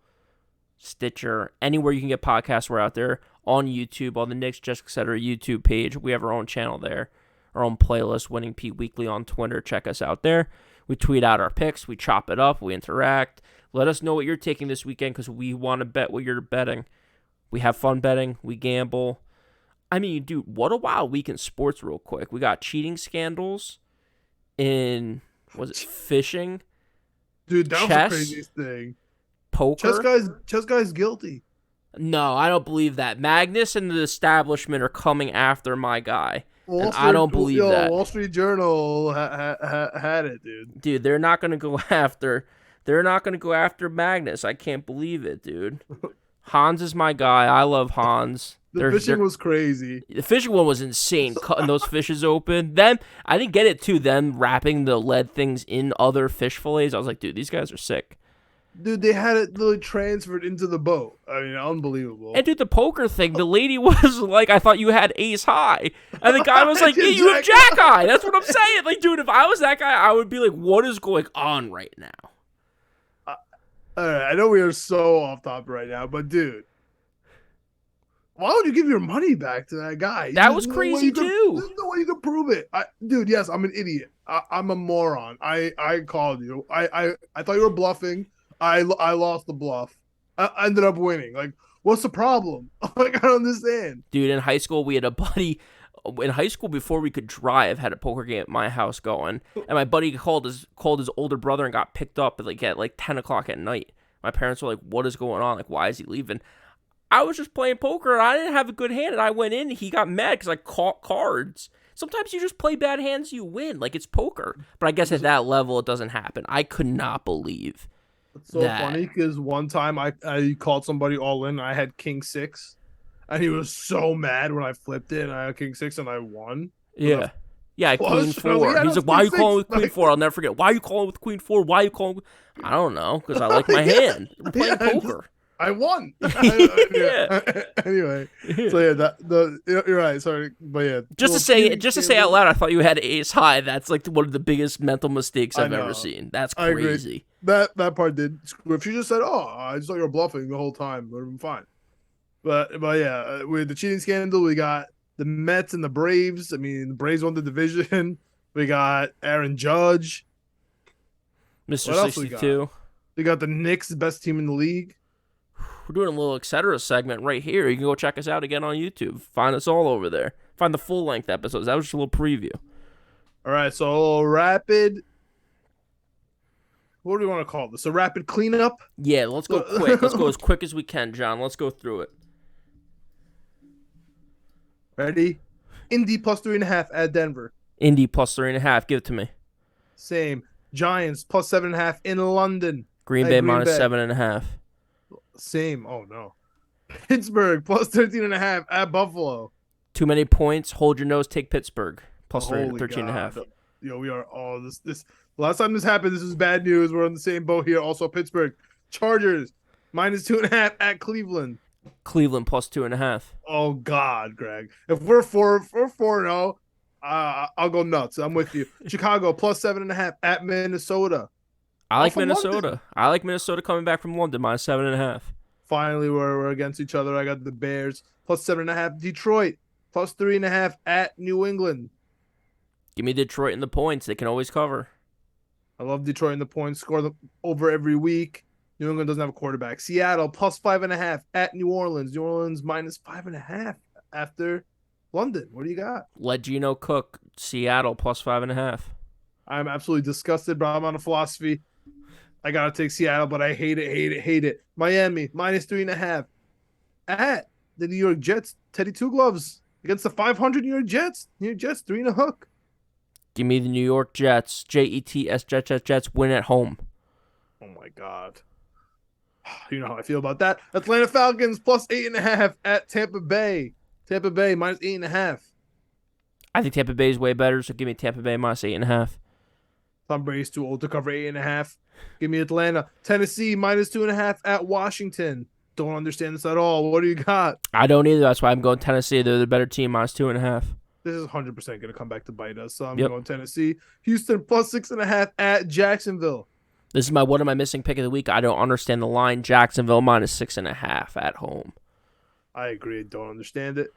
Stitcher, anywhere you can get podcasts. We're out there on YouTube, on the Knicks, Just Etc. YouTube page. We have our own channel there, our own playlist, Winning Pete Weekly on Twitter. Check us out there. We tweet out our picks. We chop it up. We interact. Let us know what you're taking this weekend because we want to bet what you're betting. We have fun betting. We gamble. I mean, dude, what a wild week in sports real quick. We got cheating scandals in, was it fishing? Dude, that chess, was the craziest thing. Poker. Chess guy's guilty. No, I don't believe that. Magnus and the establishment are coming after my guy. I don't believe that. Wall Street Journal had it, dude. Dude, they're not going to go after. They're not going to go after Magnus. I can't believe it, dude. Hans is my guy. I love Hans. The fishing was crazy. The fishing one was insane. Cutting those fishes open. Them, I didn't get it too. Them wrapping the lead things in other fish fillets. I was like, dude, these guys are sick. Dude, they had it literally transferred into the boat. I mean, unbelievable. And dude, the poker thing, the lady was like, I thought you had ace high. And the guy was like, yeah, you have jack high. That's what I'm saying. Like, dude, if I was that guy, I would be like, what is going on right now? All right, I know we are so off topic right now, but dude, why would you give your money back to that guy? That was crazy too. There's no way you could prove it. Dude, yes, I'm an idiot. I'm a moron. I called you. I thought you were bluffing. I lost the bluff. I ended up winning. Like, what's the problem? Like, I don't understand. Dude, in high school, we had a buddy. In high school, before we could drive, had a poker game at my house going, and my buddy called his older brother and got picked up at like 10 o'clock at night. My parents were like, "What is going on? Like, why is he leaving?" I was just playing poker, and I didn't have a good hand, and I went in, and he got mad because I caught cards. Sometimes you just play bad hands, you win. Like, it's poker. But I guess at that level, it doesn't happen. I could not believe It's so funny because one time I called somebody all in, and I had king 6. And he was so mad when I flipped it, and I had king 6, and I won. Yeah. Yeah, queen 4. He's like, why are you calling with queen 4? I'll never forget. Why are you calling with queen 4? Why are you calling? I don't know, because I like my hand. We're playing poker. I won. Yeah. Anyway, so yeah, you're right. Sorry, but yeah, Just to say out loud, I thought you had ace high. That's like one of the biggest mental mistakes I've ever seen. That's I agree. crazy. That part did. If you just said, "Oh, I just thought you were bluffing the whole time," it would have been fine. But yeah, with the cheating scandal, we got the Mets and the Braves. I mean, the Braves won the division. We got Aaron Judge, Mr. 62. We got the Knicks, the best team in the league. We're doing a little etc. segment right here. You can go check us out again on YouTube. Find us all over there. Find the full length episodes. That was just a little preview. All right, so a little rapid. What do we want to call this? A rapid cleanup? Yeah, let's go quick. Let's go as quick as we can, John. Let's go through it. Ready? Indy plus 3.5 at Denver. Indy plus 3.5. Give it to me. Same. Giants plus 7.5 in London. Green Bay minus 7.5. Same. Oh no. Pittsburgh plus 13.5 at Buffalo. Too many points. Hold your nose. Take Pittsburgh plus 13.5. Yo, we are all this. Last time this happened, this was bad news. We're on the same boat here. Also, Pittsburgh Chargers minus 2.5 at Cleveland. Cleveland plus 2.5. Oh God, Greg. If we're 4-0, I'll go nuts. I'm with you. Chicago plus 7.5 at Minnesota. I like Minnesota. London. I like Minnesota coming back from London minus 7.5. Finally, we're against each other. I got the Bears plus 7.5. Detroit plus 3.5 at New England. Give me Detroit in the points. They can always cover. I love Detroit in the points. Score them over every week. New England doesn't have a quarterback. Seattle plus 5.5 at New Orleans. New Orleans minus 5.5 after London. What do you got? Let Geno cook. Seattle plus 5.5. I'm absolutely disgusted, but I'm on a philosophy. I gotta take Seattle, but I hate it. Miami minus 3.5 at the New York Jets. Teddy Two Gloves against the 500 New York Jets. New York Jets 3.5. Give me the New York Jets. Jets. Jets win at home. Oh my God. You know how I feel about that. Atlanta Falcons plus 8.5 at Tampa Bay. Tampa Bay minus 8.5. I think Tampa Bay is way better, so give me Tampa Bay minus 8.5. Tom Brady's too old to cover 8.5. Give me Atlanta. Tennessee minus 2.5 at Washington. Don't understand this at all. What do you got? I don't either. That's why I'm going Tennessee. They're the better team minus 2.5. This is 100% going to come back to bite us, so I'm going Tennessee. Houston plus 6.5 at Jacksonville. This is my what am I missing pick of the week. I don't understand the line. Jacksonville minus 6.5 at home. I agree. Don't understand it.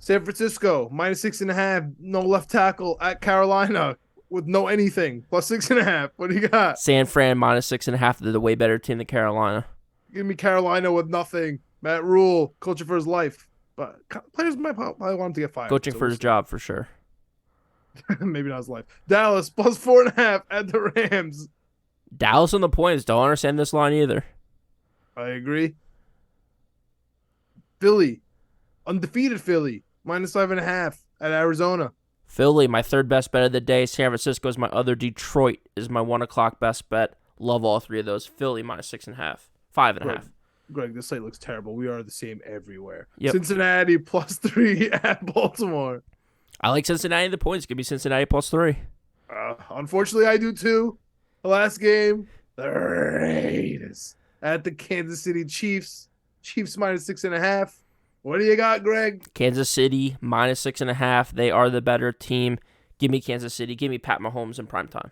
San Francisco minus 6.5. No left tackle at Carolina with no anything. Plus 6.5. What do you got? San Fran minus 6.5. They're the way better team than Carolina. Give me Carolina with nothing. Matt Rule, coaching for his life. But players might probably want him to get fired. Coaching for his job, for sure. Maybe not his life. Dallas plus 4.5 at the Rams. Dallas on the points. Don't understand this line either. I agree. Philly. Undefeated Philly. Minus 5.5 at Arizona. Philly, my third best bet of the day. San Francisco is my other. Detroit is my 1 o'clock best bet. Love all three of those. Philly minus 6.5. 5.5. Greg, this site looks terrible. We are the same everywhere. Yep. Cincinnati plus 3 at Baltimore. I like Cincinnati the points. Give me Cincinnati plus 3. Unfortunately, I do too. The last game, the Raiders at the Kansas City Chiefs. Chiefs minus 6.5. What do you got, Greg? Kansas City minus 6.5. They are the better team. Give me Kansas City. Give me Pat Mahomes in primetime.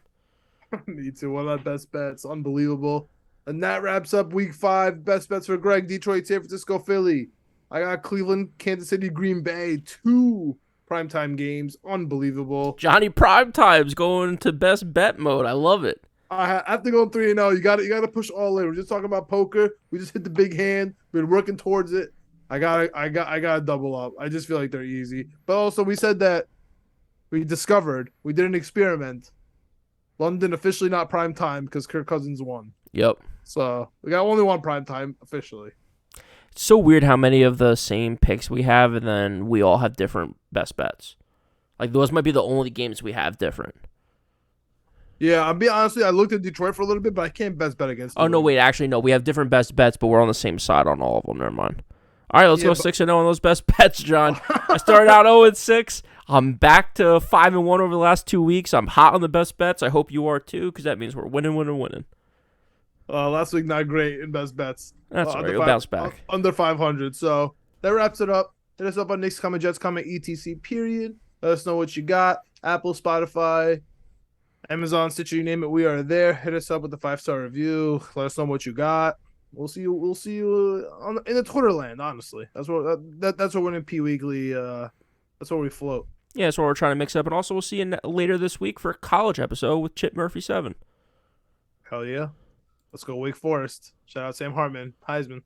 Me too. One of my best bets. Unbelievable. And that wraps up week 5. Best bets for Greg. Detroit, San Francisco, Philly. I got Cleveland, Kansas City, Green Bay. 2 primetime games. Unbelievable. Johnny Primetime's going to best bet mode. I love it. I have to go 3-0. You got to push all in. We're just talking about poker. We just hit the big hand. We're working towards it. I gotta double up. I just feel like they're easy. But also we said that we did an experiment. London officially not prime time because Kirk Cousins won. Yep. So we got only one prime time officially. It's so weird how many of the same picks we have, and then we all have different best bets. Like those might be the only games we have different. Yeah, I'll be honest with you, I looked at Detroit for a little bit, but I can't best bet against them. Oh, no, wait. Actually, no. We have different best bets, but we're on the same side on all of them. Never mind. All right, let's go 6-0 on those best bets, John. I started out 0-6. I'm back to 5-1 over the last 2 weeks. I'm hot on the best bets. I hope you are too, because that means we're winning. Last week not great in best bets. That's all right. Under You'll bounce back. under 500. So that wraps it up. Hit us up on Knicks Comment, Jets Comment, etc. Period. Let us know what you got. Apple, Spotify, Amazon, Stitcher, you name it, we are there. Hit us up with the 5-star review. Let us know what you got. We'll see you. We'll see you in the Twitter land. Honestly, that's what that's what we're in P Weekly. That's where we float. Yeah, that's what we're trying to mix up. And also, we'll see you later this week for a college episode with Chip Murphy 7. Hell yeah. Let's go Wake Forest. Shout out Sam Hartman, Heisman.